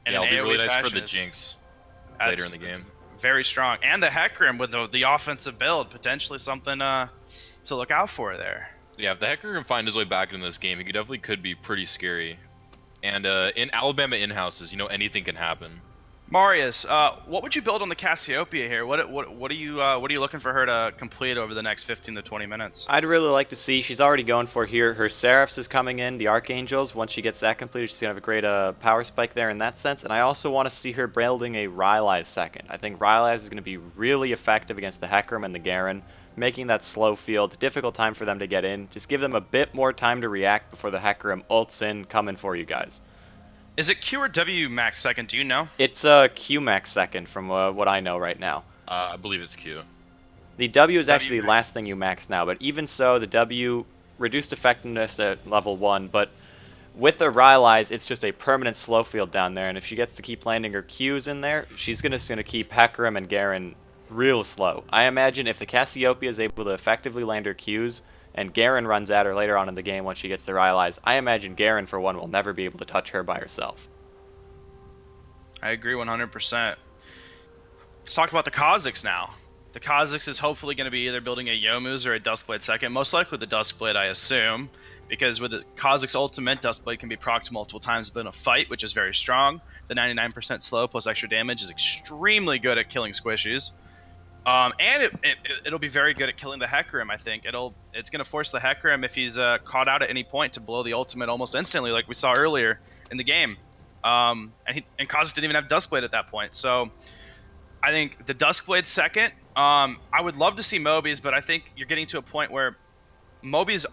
A: in
B: Yeah,
A: an
B: it'll be really
A: AoE
B: nice for
A: fashion
B: the
A: is-
B: Jinx
A: that's-
B: later in the
A: that's
B: game.
A: very strong. And the Hecarim with the offensive build, potentially something to look out for there.
B: Yeah, if the Hacker can find his way back in this game, he definitely could be pretty scary. And in Alabama in-houses, you know, anything can happen.
A: Marius, what would you build on the Cassiopeia here? What are you looking for her to complete over the next 15 to 20 minutes?
C: I'd really like to see, she's already going for here, her Seraphs is coming in, the Archangels. Once she gets that completed, she's going to have a great power spike there in that sense. And I also want to see her building a Rylai's second. I think Rylai's is going to be really effective against the Hecarim and the Garen, making that slow field, difficult time for them to get in. Just give them a bit more time to react before the Hecarim ults in, coming for you guys.
A: Is it Q or W max second? Do you know?
C: It's Q max second from what I know right now.
B: I believe it's Q.
C: The W is actually the
A: max.
C: last thing you max now, but even so, the W reduced effectiveness at level 1, but with the Rylai's, it's just a permanent slow field down there, and if she gets to keep landing her Qs in there, she's gonna keep Hecarim and Garen real slow. I imagine if the Cassiopeia is able to effectively land her Qs, and Garen runs at her later on in the game once she gets the Rylai's, I imagine Garen, for one, will never be able to touch her by herself.
A: I agree 100%. Let's talk about the Kha'Zix now. The Kha'Zix is hopefully going to be either building a Yomu's or a Duskblade second, most likely the Duskblade, I assume, because with the Kha'Zix ultimate, Duskblade can be procced multiple times within a fight, which is very strong. The 99% slow plus extra damage is extremely good at killing squishies. And it'll be very good at killing the Hecarim, I think. It's going to force the Hecarim, if he's caught out at any point, to blow the ultimate almost instantly, like we saw earlier in the game. And Kha'Zix didn't even have Duskblade at that point. So I think the Duskblade second. I would love to see Moby's, but I think you're getting to a point where Moby's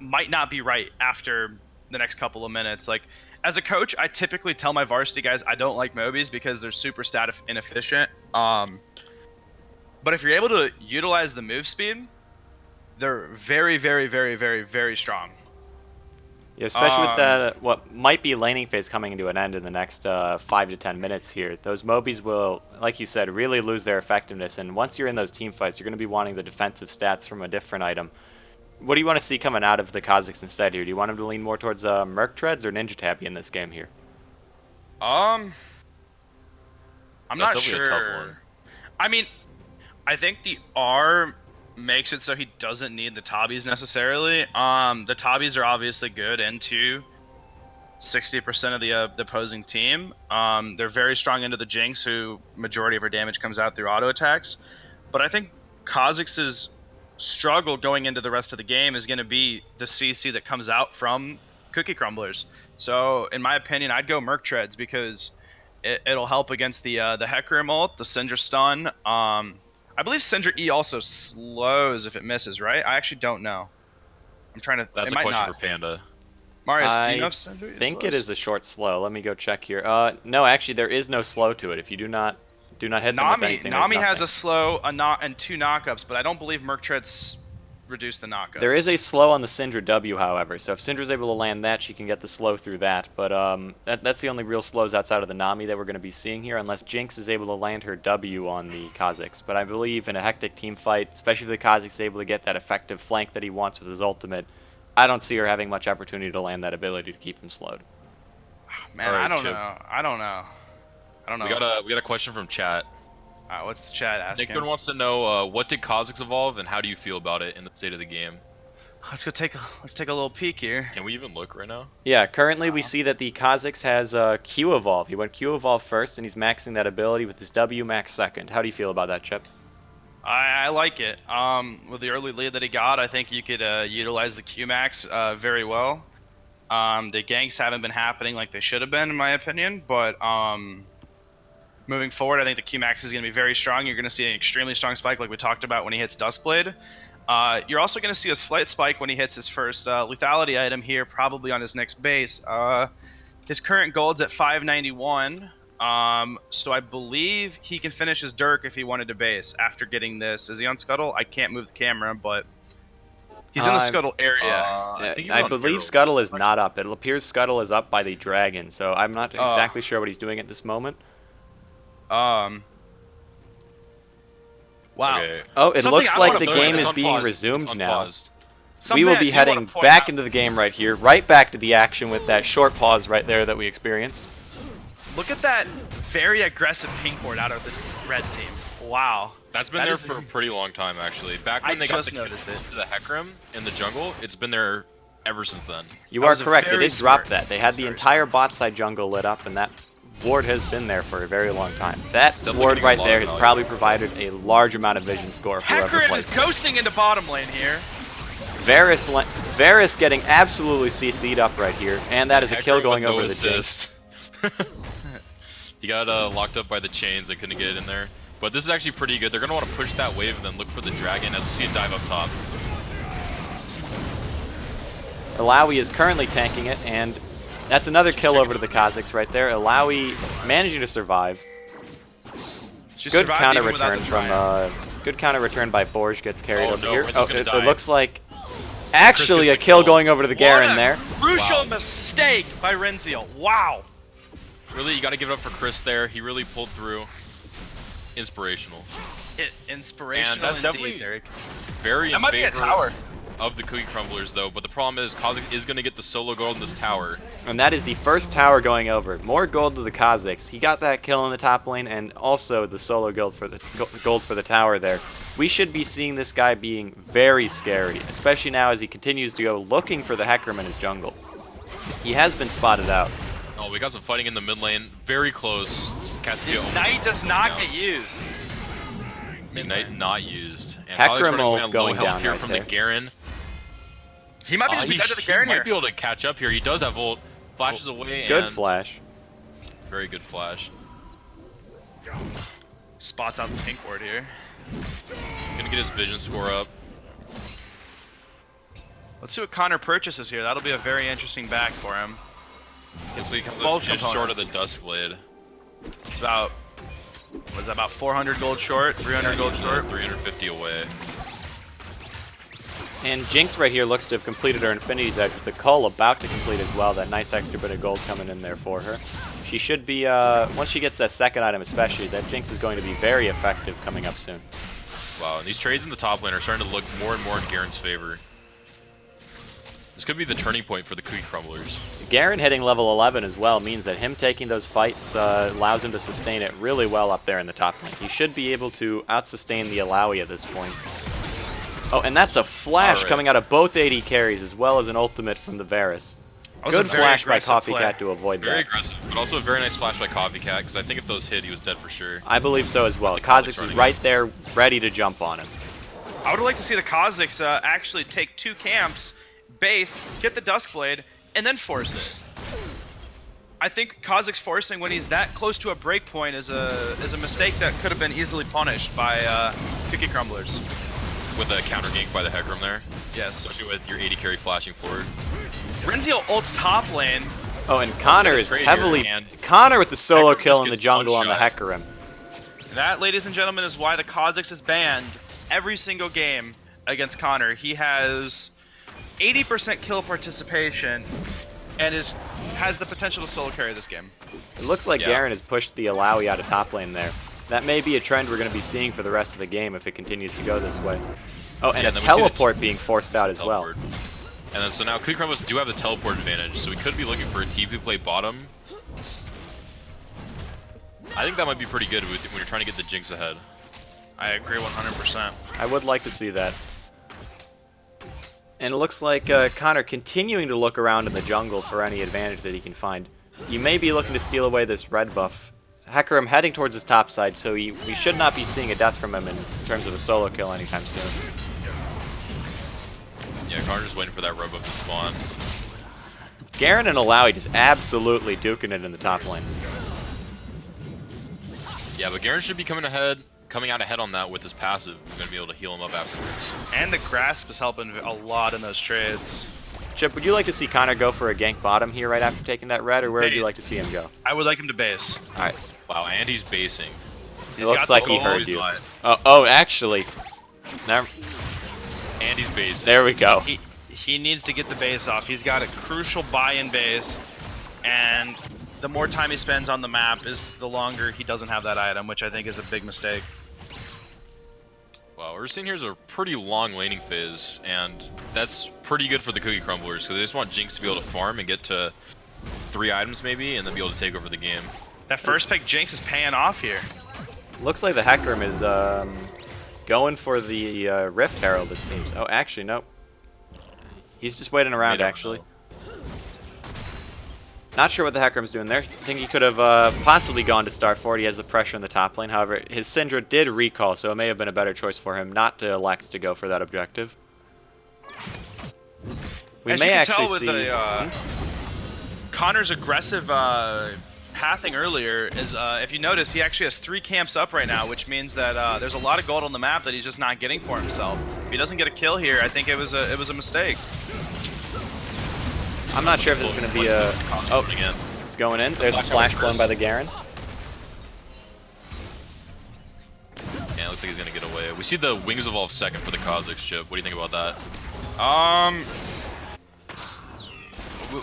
A: might not be right after the next couple of minutes. Like, as a coach, I typically tell my varsity guys I don't like Moby's because they're super stat inefficient. But if you're able to utilize the move speed, they're very, very, very, very, very strong.
C: Yeah, especially with that, what might be laning phase coming into an end in the next 5 to 10 minutes here. Those Mobies will, like you said, really lose their effectiveness, and once you're in those team fights, you're going to be wanting the defensive stats from a different item. What do you want to see coming out of the Kha'Zix instead here? Do you want him to lean more towards Merc Treads or Ninja Tabby in this game here?
A: I'm not
B: That's definitely a
A: sure.
B: tough one.
A: I mean, I think the R makes it so he doesn't need the Tabbies necessarily. The Tabbies are obviously good into 60% of the opposing team. They're very strong into the Jinx, who majority of her damage comes out through auto attacks. But I think Kha'Zix's struggle going into the rest of the game is going to be the CC that comes out from Cookie Crumblers. So in my opinion, I'd go Merc Treads because it'll help against the Hecarim ult, the Syndra stun. I believe Syndra E also slows if it misses, right? I actually don't know. I'm trying to.
B: That's
A: it
B: a
A: might
B: question
A: not.
B: for Panda.
A: Marius, do
C: I
A: you know if Syndra E
C: think it
A: slows?
C: is a short slow. Let me go check here. No, actually, there is no slow to it. If you do not hit them with
A: Nami
C: anything, there's
A: has
C: nothing.
A: a slow, and 2 knockups, but I don't believe Merc Treads reduce the knockups.
C: There is a slow on the Syndra W, however, so if Syndra's able to land that, she can get the slow through that. But that's the only real slows outside of the Nami that we're going to be seeing here, unless Jinx is able to land her W on the Kha'Zix. But I believe in a hectic team fight, especially if the Kha'Zix is able to get that effective flank that he wants with his ultimate, I don't see her having much opportunity to land that ability to keep him slowed.
A: Man,
B: Alright,
A: I don't
B: Chip.
A: know. I don't know.
B: We got a question from chat.
A: What's the chat asking?
B: Nickburn wants to know what did Kha'Zix evolve and how do you feel about it in the state of the game?
A: let's take a little peek here.
B: Can we even look right now?
C: Yeah, currently we see that the Kha'Zix has Q Evolve. He went Q Evolve first, and he's maxing that ability with his W max second. How do you feel about that, Chip?
A: I like it. With the early lead that he got, I think you could utilize the Qmax very well. The ganks haven't been happening like they should have been, in my opinion. But moving forward, I think the Qmax is going to be very strong. You're going to see an extremely strong spike, like we talked about when he hits Duskblade. You're also going to see a slight spike when he hits his first lethality item here, probably on his next base. His current gold's at 591. So I believe he can finish his Dirk if he wanted to base after getting this. Is he on Scuttle? I can't move the camera, but he's in the Scuttle area.
C: I believe Scuttle is not up. It appears Scuttle is up by the dragon, so I'm not exactly sure what he's doing at this moment.
A: Wow.
B: Okay.
C: Oh, it
A: Something
C: looks
A: I
C: like
A: wanna
C: the
A: point-
C: game
B: It's
C: is
B: on
C: being
B: pause.
C: resumed
B: It's
C: now.
B: unpaused.
C: We will
A: Something I
C: be
A: do wanna
C: heading
A: point
C: back
A: out.
C: into the game right here, right back to the action with that short pause right there that we experienced.
A: Look at that very aggressive pink board out of the red team. Wow.
B: That's been
A: That
B: there
A: is-
B: for a pretty long time, actually. Back
A: I
B: when they got
A: just
B: the
A: noticed it.
B: to the Hecarim in the jungle, it's been there ever since then.
C: You
A: That
C: are
A: was a
C: correct. They
A: very
C: did drop
A: smart-
C: that. They had the
A: very
C: entire bot side jungle lit up, and that ward has been there for a very long time. That
B: definitely
C: ward
B: getting a
C: right
B: lot
C: there
B: of
C: has
B: value.
C: probably provided a large amount of vision score for whoever
A: Hecarim
C: plays
A: is
C: it.
A: ghosting into bottom lane here.
C: Varus getting absolutely CC'd up right here, and that is a kill
B: Hecarim
C: going
B: with no
C: over the Jinx.
B: assist. He got locked up by the chains. They couldn't get in there. But this is actually pretty good. They're going to want to push that wave and then look for the dragon as we see him dive up top.
C: Ilaoi is currently tanking it, and that's another kill over to the Kha'Zix right there. Ilaoi managing to survive.
A: She
C: Good
A: survived
C: counter
A: even without
C: return
A: the
C: from
A: Triumph.
C: Good counter return by Borj gets carried
B: Oh,
C: over
B: no,
C: here.
B: Rince
C: Oh,
B: is gonna
C: it
B: die.
C: looks like actually
B: gets
C: a
B: the
C: kill
B: kill.
C: going over to the Garen
A: What a
C: there.
A: crucial
B: Wow.
A: mistake by Renziel. Wow.
B: Really, you got to give it up for Chris there. He really pulled through. Inspirational.
A: Inspirational
B: And that's
A: indeed,
B: definitely
A: Derek.
B: Very
A: That
B: in
A: might be a
B: favor
A: tower.
B: of the Cookie Crumblers, though. But the problem is, Kha'Zix is going to get the solo gold in this tower.
C: And that is the first tower going over. More gold to the Kha'Zix. He got that kill in the top lane, and also the solo gold for the tower there. We should be seeing this guy being very scary, especially now as he continues to go looking for the Hecarim in his jungle. He has been spotted out.
B: Oh, we got some fighting in the mid lane. Very close. Cassiopeia almost
A: Knight does not
B: down.
A: get used.
B: Midnight not used. And
C: Hecarim
B: Kha'Zix running away
C: ult
B: on
C: going
B: low health
C: down
B: here
C: right
B: from
C: there.
B: the Garen.
A: He might be just be dead to the Garen
B: might
A: here.
B: be able to catch up here. He does have ult. Flashes away.
C: Good
B: and
C: flash.
B: Very good flash.
A: Spots out the pink ward here.
B: Gonna get his vision score up.
A: Let's see what Connor purchases here. That'll be a very interesting back for him.
B: So he comes
A: both
B: up just short of the
A: components.
B: Duskblade.
A: It's about, was that about 400 gold short, 300 gold short?
B: 350 away.
C: And Jinx right here looks to have completed her Infinity's Edge with the Cull about to complete as well. That nice extra bit of gold coming in there for her. She should be, once she gets that second item especially, that Jinx is going to be very effective coming up soon.
B: Wow, and these trades in the top lane are starting to look more and more in Garen's favor. This could be the turning point for the Cookie Crumblers.
C: Garen hitting level 11 as well means that him taking those fights allows him to sustain it really well up there in the top lane. He should be able to out-sustain the Ilaoi at this point. Oh, and that's a flash
B: Alright.
C: coming out of both AD carries as well as an ultimate from the Varus.
A: That was a
C: Good
A: very
C: flash by
A: aggressive
C: Coffee
A: play.
C: Cat to avoid
B: Very
C: that.
B: aggressive, but also a very nice flash by Coffee Cat, because I think if those hit, he was dead for sure.
C: I believe so as well.
B: The Kha'Zix
C: Kha'Zix is
B: running
C: right there ready to jump on him.
A: I would like to see the Kha'Zix actually take two camps, base, get the Duskblade, and then force it. I think Kha'Zix forcing when he's that close to a breakpoint is a mistake that could have been easily punished by Cookie Crumblers.
B: With a counter gank by the Hecarim there,
A: Yes.
B: especially with your 80 carry flashing forward.
A: Renziel ults top lane.
C: Oh, and Connor
B: Good
C: is
B: trade
C: heavily...
B: here, and
C: Connor with the solo
B: Hecarim
C: kill
B: just
C: in the
B: gets
C: jungle on the
B: one-shot.
C: Hecarim.
A: That, ladies and gentlemen, is why the Kha'Zix is banned every single game against Connor. He has 80% kill participation and has the potential to solo carry this game.
C: It looks like
B: Yeah.
C: Garen has pushed the Ilaoi out of top lane there. That may be a trend we're going to be seeing for the rest of the game if it continues to go this way. Oh, and
B: Yeah,
C: a
B: then we see the
C: teleport being forced out as well.
B: teleport. And then so now Cookie Crumblers do have the teleport advantage, so we could be looking for a TP play bottom. I think that might be pretty good when you're trying to get the Jinx ahead.
A: I agree 100%.
C: I would like to see that. And it looks like Connor continuing to look around in the jungle for any advantage that he can find. You may be looking to steal away this red buff. Hecarim heading towards his top side, so we should not be seeing a death from him in terms of a solo kill anytime soon.
B: Yeah, Connor's just waiting for that red buff to spawn.
C: Garen and Alawi just absolutely duking it in the top lane.
B: Yeah, but Garen should be coming out ahead on that with his passive. We're gonna be able to heal him up afterwards.
A: And the grasp is helping a lot in those trades.
C: Chip, would you like to see Connor go for a gank bottom here right after taking that red, or where would you like to see him go?
A: I would like him to base.
C: Alright.
B: Wow, and he's basing.
C: It looks like he heard you.
B: But
C: Oh, actually. Never.
B: and he's basing.
C: There we go.
A: He needs to get the base off. He's got a crucial buy-in base, and the more time he spends on the map is the longer he doesn't have that item, which I think is a big mistake.
B: Wow, what we're seeing here is a pretty long laning phase, and that's pretty good for the Cookie Crumblers, because they just want Jinx to be able to farm and get to 3 items maybe, and then be able to take over the game.
A: That first pick Jinx is paying off here.
C: Looks like the Hecarim is going for the Rift Herald, it seems. Oh, actually, nope. He's just waiting around, actually. Not sure what the Hecarim's doing there. I think he could have possibly gone to star 40. He has the pressure in the top lane. However, his Syndra did recall, so it may have been a better choice for him not to elect to go for that objective. We
A: As
C: may
A: you can
C: actually
A: tell with
C: see...
A: the, Connor's aggressive pathing earlier is, if you notice, he actually has 3 camps up right now, which means that there's a lot of gold on the map that he's just not getting for himself. If he doesn't get a kill here, I think it was a mistake.
C: I'm not sure if this is going to be a... Oh,
B: again.
C: It's going in. There's a flash blown by the Garen.
B: Yeah, it looks like he's gonna get away. We see the Wings Evolve second for the Kha'Zix chip. What do you think about that?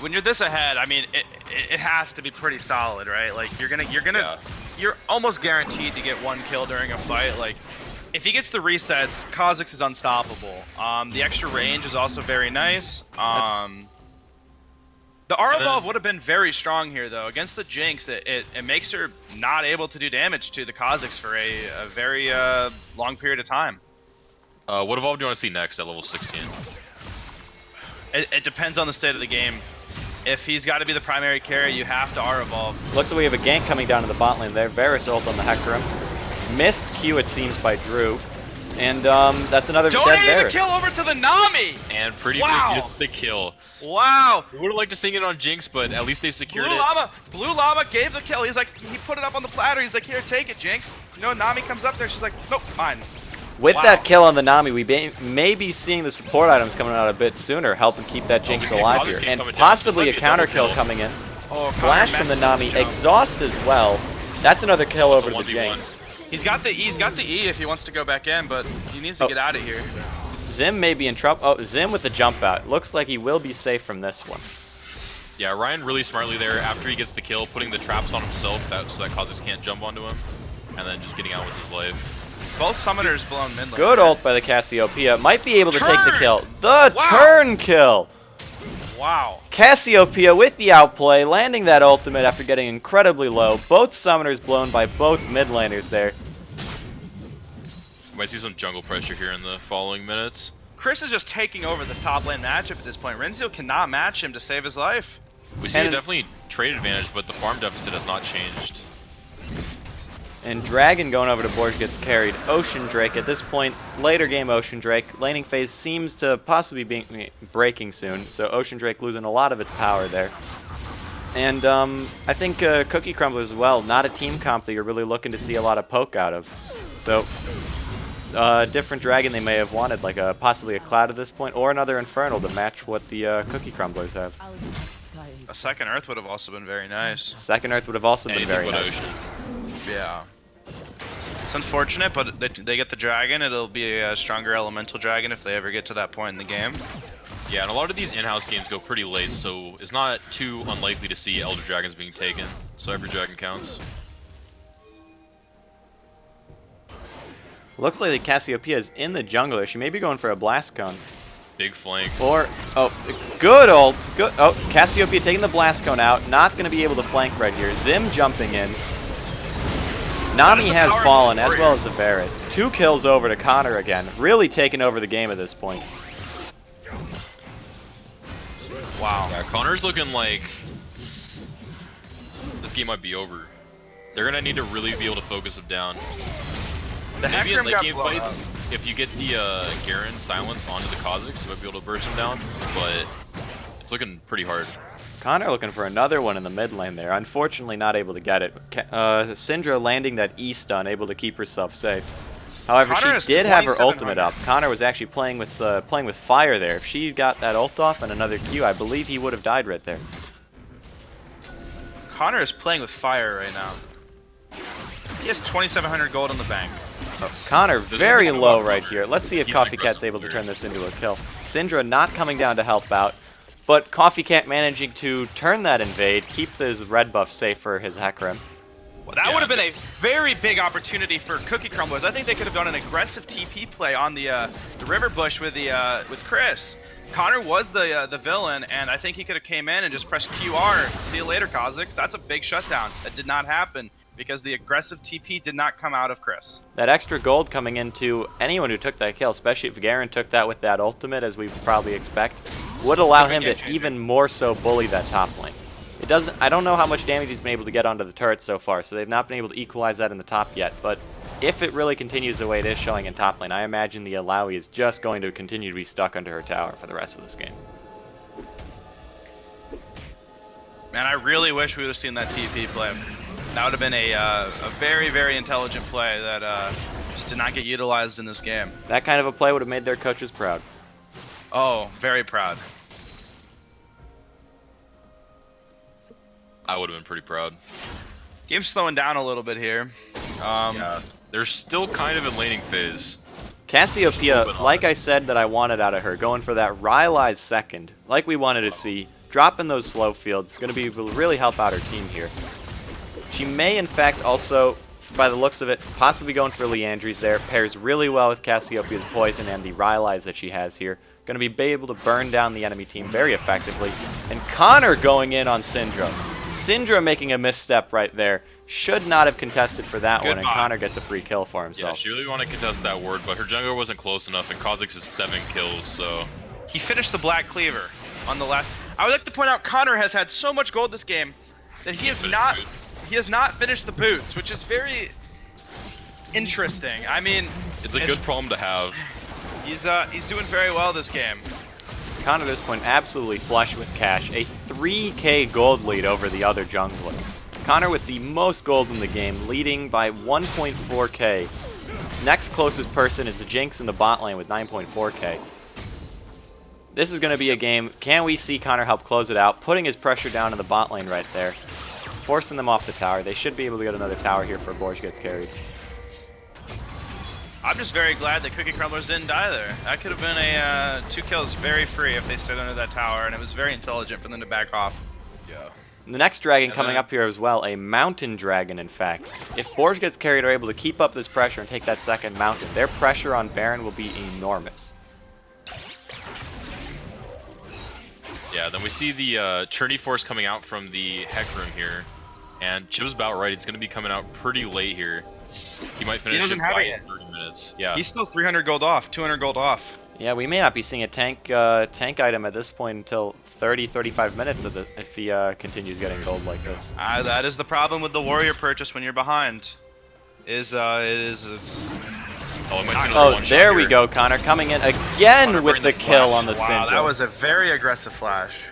A: When you're this ahead, I mean, it has to be pretty solid, right? Like you're almost guaranteed to get 1 kill during a fight. Like, if he gets the resets, Kha'Zix is unstoppable. The extra range is also very nice. The R evolve would have been very strong here, though. Against the Jinx, it makes her not able to do damage to the Kha'Zix for a very long period of time.
B: What evolve do you want to see next at level 16?
A: It depends on the state of the game. If he's got to be the primary carry, you have to R evolve.
C: Looks like we have a gank coming down to the bot lane there. Varus ult on the Hecarim. Missed Q, it seems, by Drew. And that's another dead
A: Donating
C: Varus.
A: the kill over to the Nami!
B: And pretty
A: Wow.
B: big gets the kill.
A: Wow!
B: We would have liked to sing it on Jinx, but at least they secured it.
A: Blue Llama gave the kill. He's like, he put it up on the platter. He's like, here, take it, Jinx. You know, Nami comes up there. She's like, nope, mine.
C: With
A: Wow.
C: that kill on the Nami, we may be seeing the support items coming out a bit sooner, helping keep that Jinx
B: we see
C: alive
B: Kha'Zix
C: here.
B: keep
C: And
B: coming down.
C: possibly a
B: This might be a double
C: counter kill
B: kill.
C: coming in.
A: Oh,
C: Flash from the Nami, exhaust as well. That's another kill over to the
B: 1v1.
C: Jinx.
A: He's got the E if he wants to go back in, but he needs to get out of here.
C: Zim may be in trouble. Oh, Zim with the jump out. Looks like he will be safe from this one.
B: Yeah, Ryan really smartly there after he gets the kill, putting the traps on himself so that Kha'Zix can't jump onto him, and then just getting out with his life.
A: Both summoners blown mid lane.
C: Good ult by the Cassiopeia. Might be able to take the
A: Turn!
C: kill. The
A: Wow.
C: turn kill!
A: Wow.
C: Cassiopeia with the outplay, landing that ultimate after getting incredibly low. Both summoners blown by both mid laners there.
B: We might see some jungle pressure here in the following minutes.
A: Chris is just taking over this top lane matchup at this point. Renzo cannot match him to save his life.
B: We see
C: And-
B: a definitely trade advantage, but the farm deficit has not changed.
C: And Dragon going over to Borg gets carried. Ocean Drake at this point, later game Ocean Drake. Laning phase seems to possibly be breaking soon, so Ocean Drake losing a lot of its power there. And I think Cookie Crumbler as well, not a team comp that you're really looking to see a lot of poke out of. So, different Dragon they may have wanted, like possibly a Cloud at this point, or another Infernal to match what the Cookie Crumblers have.
A: A second Earth would have also been very nice.
C: Second Earth would have also been
B: Anything
C: very
B: but
C: nice.
B: Ocean.
A: Yeah. It's unfortunate, but they get the dragon. It'll be a stronger elemental dragon if they ever get to that point in the game.
B: Yeah, and a lot of these in-house games go pretty late, so it's not too unlikely to see Elder Dragons being taken. So every dragon counts.
C: Looks like the Cassiopeia is in the jungle. She may be going for a Blast Cone.
B: Big flank.
C: Or, oh, good ult. Good. Oh, Cassiopeia taking the Blast Cone out. Not going to be able to flank right here. Zim jumping in. Nami has fallen, as well as the Varus. 2 kills over to Connor again. Really taking over the game at this point.
A: Wow.
B: Yeah, Connor's looking like this game might be over. They're gonna need to really be able to focus him down.
A: The
B: Maybe in
A: Hecarim
B: late
A: got
B: game
A: blown
B: fights,
A: up.
B: if you get the Garen silence onto the Kha'Zix, you might be able to burst him down, but it's looking pretty hard.
C: Connor looking for another one in the mid lane there. Unfortunately, not able to get it. Syndra landing that E stun, able to keep herself safe. However,
A: Connor
C: she
A: has
C: did have her ultimate
A: 2700.
C: up. Connor was actually playing with fire there. If she got that ult off and another Q, I believe he would have died right there.
A: Connor is playing with fire right now. He has 2,700 gold in the bank.
C: Oh, Connor
B: There's
C: very
B: nothing
C: low
B: about
C: right
B: Connor.
C: here. Let's see if
B: He's
C: Coffee
B: an
C: Cat's
B: aggressive
C: able to
B: player.
C: turn this into a kill. Syndra not coming down to help out, but Coffee Cat managing to turn that invade, keep his red buff safe for his Hecarim.
A: Well, that
B: Yeah,
A: would have been a very big opportunity for Cookie Crumblers. I think they could have done an aggressive TP play on the river bush with Chris. Connor was the villain, and I think he could have came in and just pressed QR. See you later, Kha'Zix. That's a big shutdown. That did not happen because the aggressive TP did not come out of Chris.
C: That extra gold coming into anyone who took that kill, especially if Garen took that with that ultimate, as we would probably expect, would allow him to even more so bully that top lane. It doesn't. I don't know how much damage he's been able to get onto the turret so far, so they've not been able to equalize that in the top yet. But if it really continues the way it is showing in top lane, I imagine the Alawi is just going to continue to be stuck under her tower for the rest of this game.
A: Man, I really wish we would have seen that TP play. That would have been a very, very intelligent play that just did not get utilized in this game.
C: That kind of a play would have made their coaches proud.
A: Oh, very proud.
B: I would have been pretty proud.
A: Game's slowing down a little bit here.
B: Yeah, they're still kind of in laning phase.
C: Cassiopeia,
B: Just
C: like I said that I wanted out of her, going for that Rylai's second, like we wanted to see, dropping those slow fields, going to be will really help out her team here. She may, in fact, also, by the looks of it, possibly going for Leandries there. Pairs really well with Cassiopeia's poison and the Rylai's that she has here. Going to be able to burn down the enemy team very effectively. And Connor going in on Syndra. Syndra making a misstep right there. Should not have contested for that one, and
A: Goodbye.
C: Connor gets a free kill for
B: Yeah,
C: himself.
B: she really wanted to contest that ward, but her jungler wasn't close enough, and Kha'Zix is 7 kills, so...
A: He finished the Black Cleaver on the left. I would like to point out Connor has had so much gold this game that he has not finished the boots, which is very interesting. I mean,
B: It's a good problem to have.
A: he's doing very well this game.
C: Connor at this point absolutely flush with cash. A 3k gold lead over the other jungler. Connor with the most gold in the game, leading by 1.4k. Next closest person is the Jinx in the bot lane with 9.4k. This is going to be a game. Can we see Connor help close it out? Putting his pressure down in the bot lane right there. Forcing them off the tower. They should be able to get another tower here before Borge gets carried.
A: I'm just very glad that Cookie Crumblers didn't die there. That could have been a 2 kills very free if they stood under that tower, and it was very intelligent for them to back off.
B: Yeah.
C: The next dragon
B: And
C: coming
B: then-
C: up here as well, a mountain dragon in fact. If Borge gets carried, are able to keep up this pressure and take that second mountain, their pressure on Baron will be enormous.
B: Yeah, then we see the Churny Force coming out from the Hecarim here. And Chib's about right, it's going to be coming out pretty late here. He might finish
A: doesn't
B: in
A: have it
B: 5
A: yet.
B: 30 minutes. Yeah.
A: He's still 300 gold off, 200 gold off.
C: Yeah, we may not be seeing a tank item at this point until 30-35 minutes if he continues getting gold like this.
A: That is the problem with the warrior purchase when you're behind. It's
B: Oh, we might see another
C: Oh,
B: one-shot
C: there we
B: here.
C: go, Connor coming in again
B: Connor
C: with
B: bring
C: the
B: the
C: kill
B: flash.
C: on the
A: wow,
C: Syndra.
A: that was a very aggressive flash.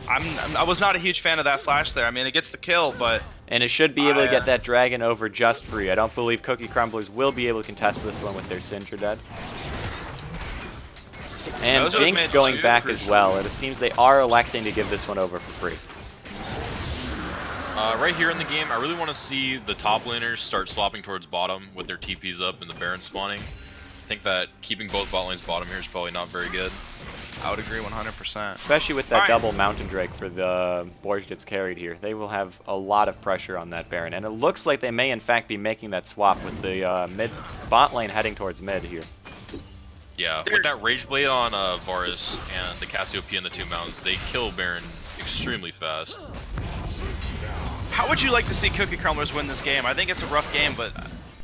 A: I was not a huge fan of that flash there. I mean, it gets the kill, but
C: And it should be able to get that dragon over just free. I don't believe Cookie Crumblers will be able to contest this one with their Syndra dead. And
A: Those are
C: Jinx
A: made
C: going
A: too,
C: back
A: for
C: as
A: sure.
C: well. It seems they are electing to give this one over for free.
B: Right here in the game, I really want to see the top laners start slopping towards bottom with their TPs up and the Baron spawning. I think that keeping both bot lanes bottom here is probably not very good.
A: I would agree 100%.
C: Especially with that
A: Alright.
C: double Mountain Drake for the Borge gets carried here. They will have a lot of pressure on that Baron. And it looks like they may in fact be making that swap with the mid bot lane heading towards mid here.
B: Yeah, with that Rage Blade on Varus and the Cassiopeia and the 2 mountains, they kill Baron extremely fast.
A: How would you like to see Cookie Crumblers win this game? I think it's a rough game, but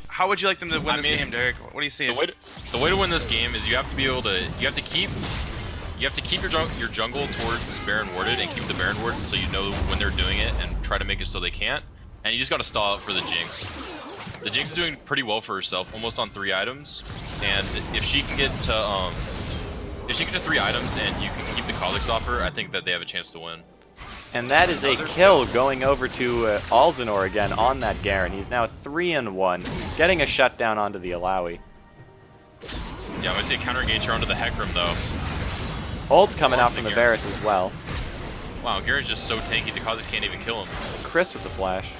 A: how would you like them to win this game, Derek? What do you see?
B: The way to win this game is you have to be able to, you have to You have to keep your jungle towards Baron warded and keep the Baron warded so you know when they're doing it and try to make it so they can't. And you just gotta stall out for the Jinx. The Jinx is doing pretty well for herself, almost on 3 items. And if she can get to 3 items and you can keep the Kha'Zix off her, I think that they have a chance to win.
C: And that is a kill going over to Alzanor again on that Garen. He's now 3-1, getting a shutdown onto the Alawi.
B: Yeah, I'm gonna see a counter engage here onto the Hecarim though.
C: Ult coming out from the Varus as well.
B: Wow, Garen's just so tanky, the Kha'Zix can't even kill him.
C: Chris with the flash.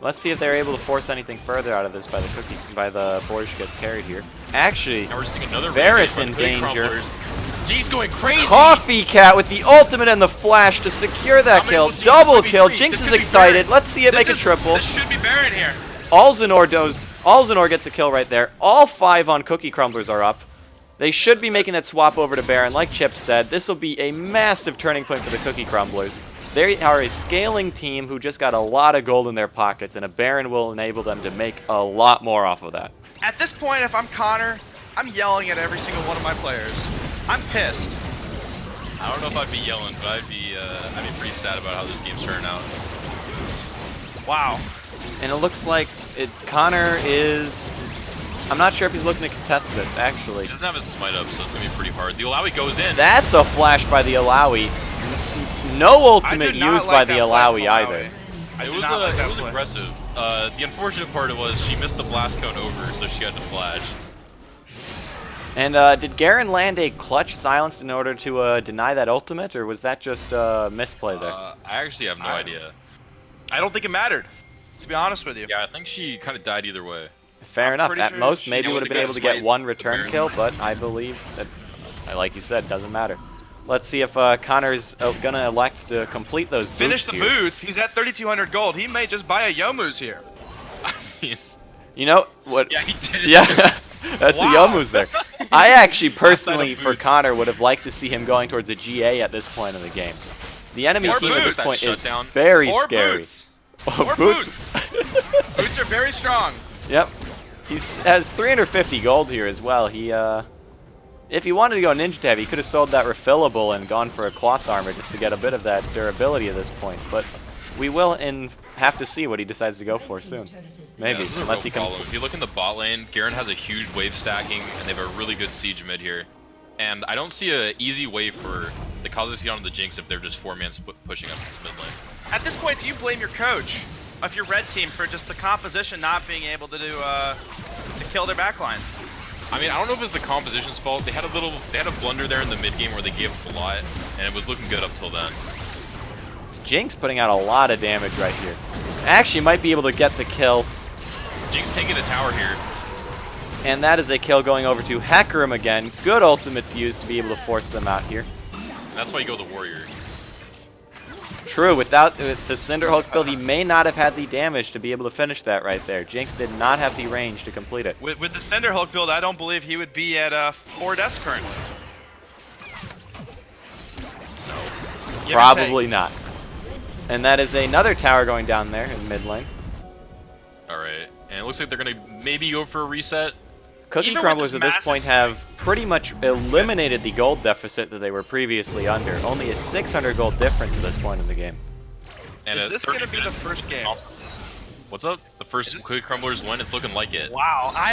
C: Let's see if they're able to force anything further out of this by the Borj gets carried here. Actually,
B: Now we're seeing another
C: Varus
B: renegade
C: in
B: by the
C: danger.
B: Crumblers. G's going crazy!
C: Coffee Cat with the ultimate and the flash to secure that kill. Double kill. Jinx is excited. Let's see it make a triple.
A: This should be Baron here.
C: Alzanor gets a kill right there. All 5 on Cookie Crumblers are up. They should be making that swap over to Baron. Like Chip said, this will be a massive turning point for the Cookie Crumblers. They are a scaling team who just got a lot of gold in their pockets, and a Baron will enable them to make a lot more off of that.
A: At this point, if I'm Connor, I'm yelling at every single one of my players. I'm pissed.
B: I don't know if I'd be yelling, but I'd be pretty sad about how this game's turning out.
A: Wow.
C: And it looks like Connor is... I'm not sure if he's looking to contest this, actually.
B: He doesn't have his smite up, so it's going to be pretty hard. The Alawi goes in.
C: That's a flash by the Alawi. No ultimate used by the Alawi either.
B: It was aggressive. The unfortunate part was she missed the blast cone over, so she had to flash.
C: And did Garen land a clutch silence in order to deny that ultimate, or was that just a misplay there?
B: I actually have no idea.
A: I don't think it mattered, to be honest with you.
B: Yeah, I think she kind of died either way.
C: Fair enough.
A: pretty
C: At
A: sure
C: most,
A: she
C: maybe
B: was
C: would have
B: the
C: been able to get
B: best
C: one
B: fight
C: return
B: Baron.
C: kill, but I believe that, like you said, doesn't matter. Let's see if Connor's gonna elect to complete those boots
A: Finish the
C: here.
A: boots. He's at 3,200 gold. He may just buy a Yomu's here.
B: I mean,
C: You know what?
B: yeah, he did.
C: Yeah, that's
A: Wow.
C: a Yomu's there. I actually
B: Outside of
C: personally, for
B: boots.
C: Connor, would have liked to see him going towards a GA at this point in the game. The enemy
A: Or
C: team at this
A: boots.
C: point is
B: Shutdown.
C: very
A: Or
C: scary.
A: boots.
C: Oh,
A: Or boots. Boots are very strong.
C: Yep. He has 350 gold here as well. He, if he wanted to go ninja tab, he could have sold that refillable and gone for a cloth armor just to get a bit of that durability at this point. But we will have to see what he decides to go for soon. Maybe,
B: Yeah, this is a
C: unless
B: real
C: he can.
B: problem. If you look in the bot lane, Garen has a huge wave stacking, and they have a really good siege mid here. And I don't see an easy way for the Kha'Zix to get onto the Jinx if they're just 4-man pushing up this mid lane.
A: At this point, do you blame your coach of your red team for just the composition not being able to to kill their backline?
B: I mean, I don't know if it's the composition's fault. They had a blunder there in the mid game where they gave up a lot, and it was looking good up till then.
C: Jinx putting out a lot of damage right here. Actually, might be able to get the kill.
B: Jinx taking the tower here.
C: And that is a kill going over to Hecarim again. Good ultimates used to be able to force them out here.
B: That's why you go the warrior.
C: True, with the Cinder Hulk build, he may not have had the damage to be able to finish that right there. Jinx did not have the range to complete it.
A: With the Cinder Hulk build, I don't believe he would be at 4 deaths currently.
B: No.
A: Give or
C: Probably not. And that is another tower going down there in mid lane.
B: Alright. And it looks like they're going to maybe go for a reset.
C: Cookie
A: Even with
C: Crumblers
A: this
C: at this
A: massive
C: point have pretty much eliminated the gold deficit that they were previously under. Only a 600 gold difference at this point in the game.
B: And
A: Is
B: a
A: this going to
B: 30
A: be the
B: minute
A: first game?
B: What's up? The first Cookie Crumblers win? It's looking like it.
A: Wow, I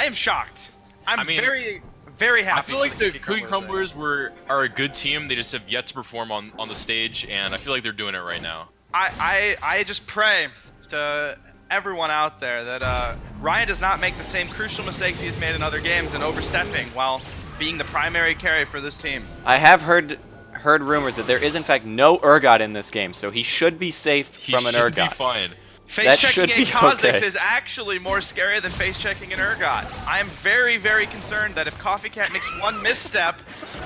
A: am shocked. I mean, very, very happy.
B: I feel like
A: for
B: the
A: Cookie
B: Cookie
A: Crumblers
B: Crumblers are a good team. They just have yet to perform on the stage, and I feel like they're doing it right now.
A: I just pray to everyone out there that Ryan does not make the same crucial mistakes he's made in other games and overstepping while being the primary carry for this team.
C: I have heard rumors that there is in fact no Urgot in this game, so he should be safe
B: He
C: from an
B: should be
C: Urgot.
B: fine.
A: Face
C: That
A: checking
C: should
A: a
C: be
A: Kha'Zix
C: okay.
A: is actually more scary than face checking an Urgot. I am very, very concerned that if Coffee Cat makes one misstep,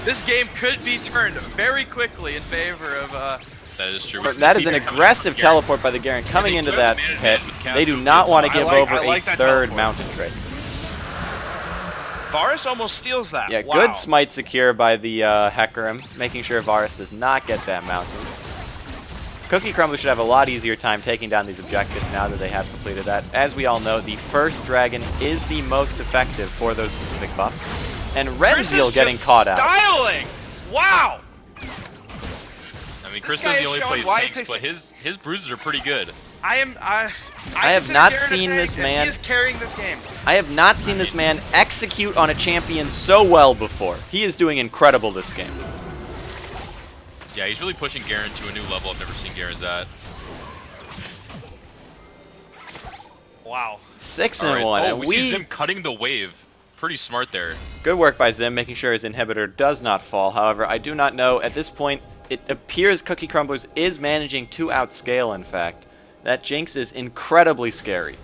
A: this game could be turned very quickly in favor of
B: That is true.
C: But that is an aggressive teleport by the Garen coming
B: they
C: into
B: do
C: that
B: have an
C: pit.
B: advantage with
C: They do
B: Cass
C: not
B: moving
C: want to
A: top.
C: give
A: I
C: over
A: like
C: a
A: that
C: third
A: teleport.
C: mountain trade.
A: Varus almost steals that.
C: Yeah,
A: Wow.
C: good smite secure by the Hecarim, making sure Varus does not get that mountain. Cookie Crumblers should have a lot easier time taking down these objectives now that they have completed that. As we all know, the first dragon is the most effective for those specific buffs. And
A: Chris
C: Renziel
A: is
C: getting
A: just
C: caught out.
A: styling. Wow.
B: I mean, Chris
A: guy
B: says he
A: is
B: only
A: showing
B: plays
A: why he
B: tanks,
A: picks
B: but his bruises are pretty good.
A: I
C: have
A: consider
C: not
A: Garen a
C: seen
A: tank,
C: this
A: and
C: man-
A: He is carrying this game.
C: I have not seen this man execute on a champion so well before. He is doing incredible this game.
B: Yeah, he's really pushing Garen to a new level I've never seen Garen's at.
A: Wow.
C: 6
B: All
C: and
B: right.
C: 1.
B: Oh,
C: And
B: we see Zim cutting the wave. Pretty smart there.
C: Good work by Zim, making sure his inhibitor does not fall. However, I do not know. At this point, it appears Cookie Crumblers is managing to outscale, in fact. That Jinx is incredibly scary.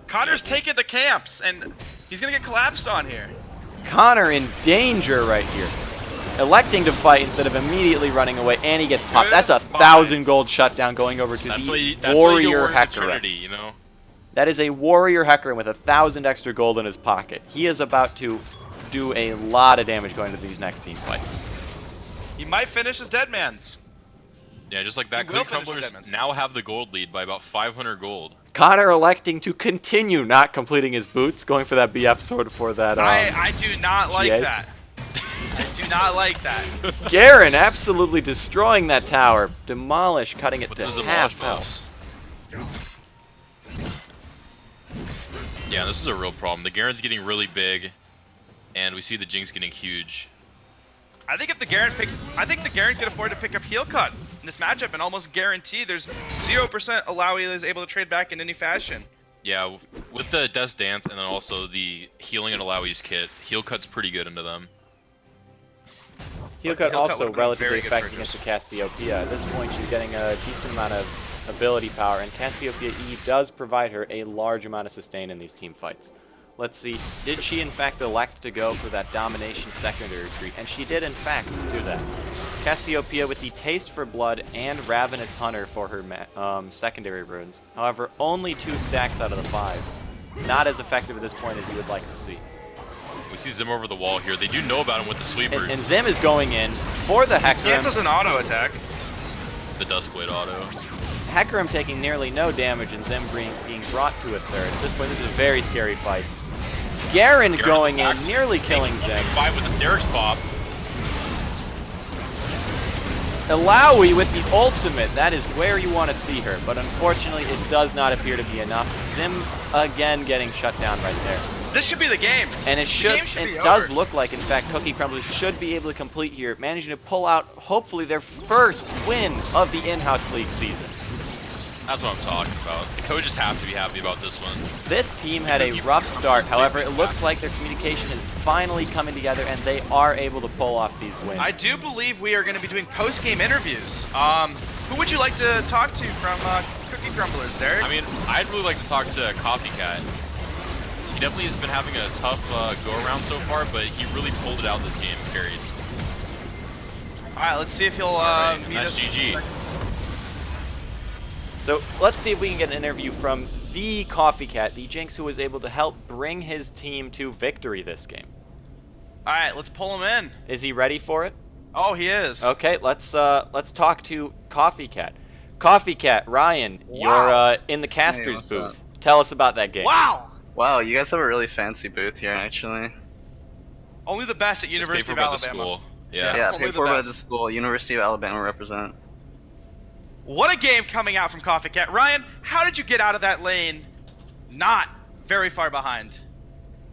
A: Connor's taking the camps, and he's gonna get collapsed on here.
C: Connor in danger right here. Electing to fight instead of immediately running away, and he gets popped.
A: Good
C: That's a
A: fight.
C: 1,000 gold shutdown going over to
B: That's
C: the
B: why you
C: Warrior
B: were in the
C: Hecarim.
B: Trinity, you know?
C: That is a Warrior Hecarim with 1,000 extra gold in his pocket. He is about to do a lot of damage going to these next team fights.
A: He might finish his dead man's.
B: Yeah, just like that,
A: He will
B: Cookie
A: finish the
B: Crumblers
A: Deadmans.
B: now have the gold lead by about 500 gold.
C: Connor electing to continue not completing his boots, going for that BF sword for that.
A: I do not like
C: GA.
A: that. I do not like that.
C: Garen absolutely destroying that tower. Demolish, cutting it
B: With
C: to
B: the
C: half
B: demolish
C: health.
B: Yeah, this is a real problem. The Garen's getting really big, and we see the Jinx getting huge.
A: I think if the Garen can afford to pick up heal cut in this matchup and almost guarantee there's 0% Alawi is able to trade back in any fashion.
B: Yeah, with the Death's Dance and then also the healing and Alawi's kit, heal cut's pretty good into them.
C: Heal
A: Heal
C: cut
A: cut
C: also
A: would've been
C: relatively
A: very good
C: effective
A: purchase.
C: against the Cassiopeia. At this point, she's getting a decent amount of ability power, and Cassiopeia E does provide her a large amount of sustain in these team fights. Let's see, did she in fact elect to go for that domination secondary retreat? And she did in fact do that. Cassiopeia with the Taste for Blood and Ravenous Hunter for her secondary runes. However, only 2 stacks out of the 5. Not as effective at this point as you would like to see.
B: We see Zim over the wall here. They do know about him with the sweeper,
C: And Zim is going in for the Hecarim.
A: Cancels an auto attack.
B: the Duskblade auto.
C: Hecarim taking nearly no damage and Zim being brought to a third. At this point, this is a very scary fight. Garen going in,
B: back.
C: nearly killing Zim.
B: 5 with the Derek's pop.
C: Alawi with the ultimate, that is where you want to see her, but unfortunately it does not appear to be enough. Zim again getting shut down right there.
A: This should be the game.
C: And it
A: game should be
C: does
A: over.
C: look like, in fact, Cookie Crumblers should be able to complete here, managing to pull out, hopefully, their first win of the In-House League season.
B: That's what I'm talking about. The coaches have to be happy about this one.
C: This team had a rough start, however, it looks like their communication is finally coming together and they are able to pull off these wins.
A: I do believe we are going to be doing post-game interviews. Who would you like to talk to from Cookie Crumblers, Derek?
B: I mean, I'd really like to talk to Coffee Cat. He definitely has been having a tough go-around so far, but he really pulled it out this game, carried.
A: All right, let's see if he'll
B: Alright,
A: meet
B: that's
A: us.
B: GG.
C: So let's see if we can get an interview from the Coffee Cat, the Jinx who was able to help bring his team to victory this game.
A: All right, let's pull him in.
C: Is he ready for it?
A: Oh, he is.
C: Okay, let's talk to Coffee Cat. Coffee Cat, Ryan,
A: Wow.
C: you're in the caster's
E: what's
C: booth. Tell us about that game.
A: Wow.
E: Wow, you guys have a really fancy booth here, actually.
A: Only the best at
B: It's paid
A: University
B: for
A: of
B: by the
A: Alabama.
B: school. Yeah.
E: Yeah,
A: only
E: paid
A: the
E: for by the
A: best.
E: school, University of Alabama represent.
A: What a game coming out from Coffee Cat. Ryan, how did you get out of that lane not very far behind?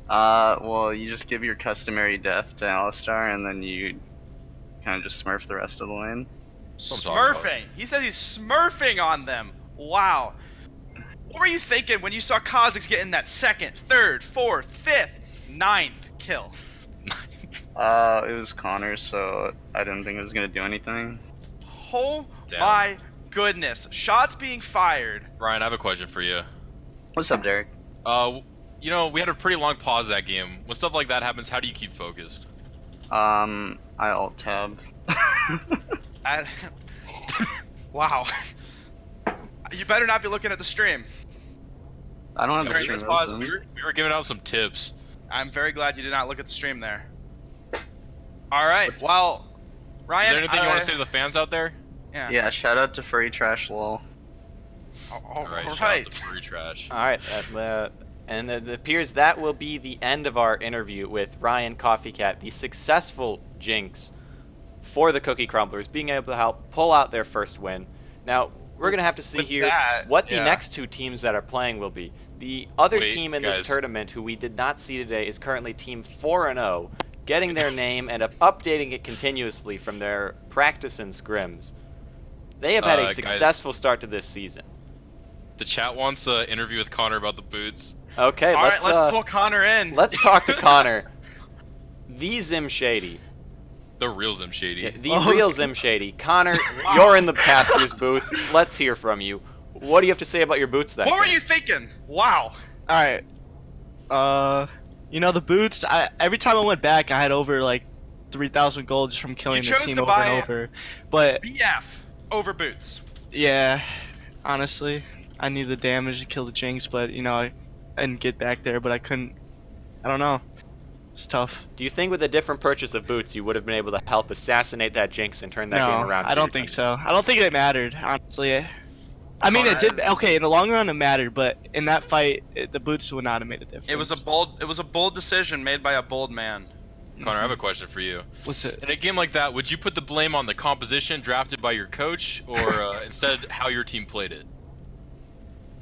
E: Well, you just give your customary death to Alistar, and then you kind of just smurf the rest of the lane.
B: That's what I'm talking
A: Smurfing. He says he's smurfing on them. Wow. What were you thinking when you saw Kha'Zix getting that second, third, fourth, fifth, ninth kill?
E: It was Connor, so I didn't think it was gonna do anything.
A: Oh
B: Damn.
A: my goodness. Shots being fired.
B: Ryan, I have a question for you.
E: What's up, Derek?
B: You know, we had a pretty long pause that game. When stuff like that happens, how do you keep focused?
E: I alt tab.
A: I- wow. You better not be looking at the stream.
E: I don't have the
A: During
E: stream
A: this
E: open.
A: pause,
B: We were giving out some tips.
A: I'm very glad you did not look at the stream there. All right. Well, Ryan.
B: Is there anything you want to say to the fans out there?
A: Yeah.
E: Yeah, shout out to Furry Trash Lol.
A: All
B: Alright,
A: right.
B: shout out to Free Trash.
C: All right, And it appears that will be the end of our interview with Ryan Coffeecat, the successful Jinx for the Cookie Crumblers, being able to help pull out their first win. Now, we're going to have to see
A: With
C: here
A: that,
C: what the
A: yeah.
C: next two teams that are playing will be. The other
B: Wait,
C: team in this
B: guys.
C: tournament, who we did not see today, is currently Team 4-0, getting their name and updating it continuously from their practice and scrims. They have had a
B: Guys.
C: successful start to this season.
B: The chat wants an interview with Connor about the boots.
C: Okay,
A: All right, let's pull Connor in.
C: let's talk to Connor. The Zim Shady.
B: The real Zim Shady.
C: Yeah, the real Zim Shady. Connor, you're in the caster's booth. Let's hear from you. What do you have to say about your boots then?
A: What were you thinking? Wow.
F: All right. The boots. Every time I went back, I had over like 3,000 gold just from killing
A: You
F: the
A: chose
F: team
A: to
F: over
A: buy
F: and over. But
A: BF over boots.
F: yeah, honestly, I need the damage to kill the Jinx, but I didn't get back there. But I couldn't. I don't know. It's tough.
C: Do you think with a different purchase of boots, you would have been able to help assassinate that Jinx and turn that
F: No,
C: game around?
F: I don't think so. I don't think it mattered, honestly. I mean, it did. Okay, in the long run, it mattered, but in that fight, the boots would not have made a difference.
A: It was a bold decision made by a bold man.
B: Connor, I have a question for you.
F: What's it?
B: In a game like that, would you put the blame on the composition drafted by your coach, or instead how your team played it?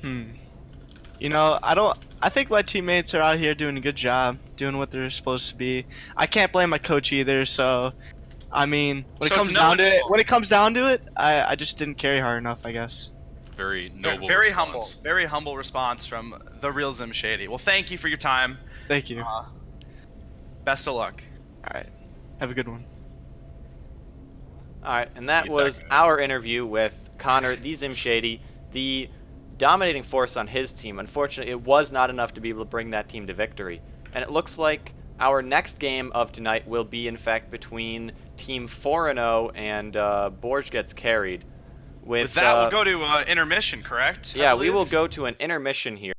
F: I don't. I think my teammates are out here doing a good job, doing what they're supposed to be. I can't blame my coach either. So, I mean, when
A: So
F: it
A: it's
F: comes
A: no
F: down to
A: one's
F: it,
A: fault.
F: when it comes down to it, I just didn't carry hard enough, I guess.
B: Very noble.
A: Very
B: response.
A: very humble response from the real Zim Shady. Well, thank you for your time.
F: Thank you.
A: Best of luck.
F: All right, have a good one.
C: All right, and that
B: Get
C: was
B: back, man.
C: our interview with Connor, the Zim Shady, the dominating force on his team. Unfortunately, it was not enough to be able to bring that team to victory. And it looks like our next game of tonight will be, in fact, between Team 4-0 and Borge Gets Carried.
A: With that, we'll go to intermission, correct? I
C: Yeah, we
A: believe?
C: will go to an intermission here.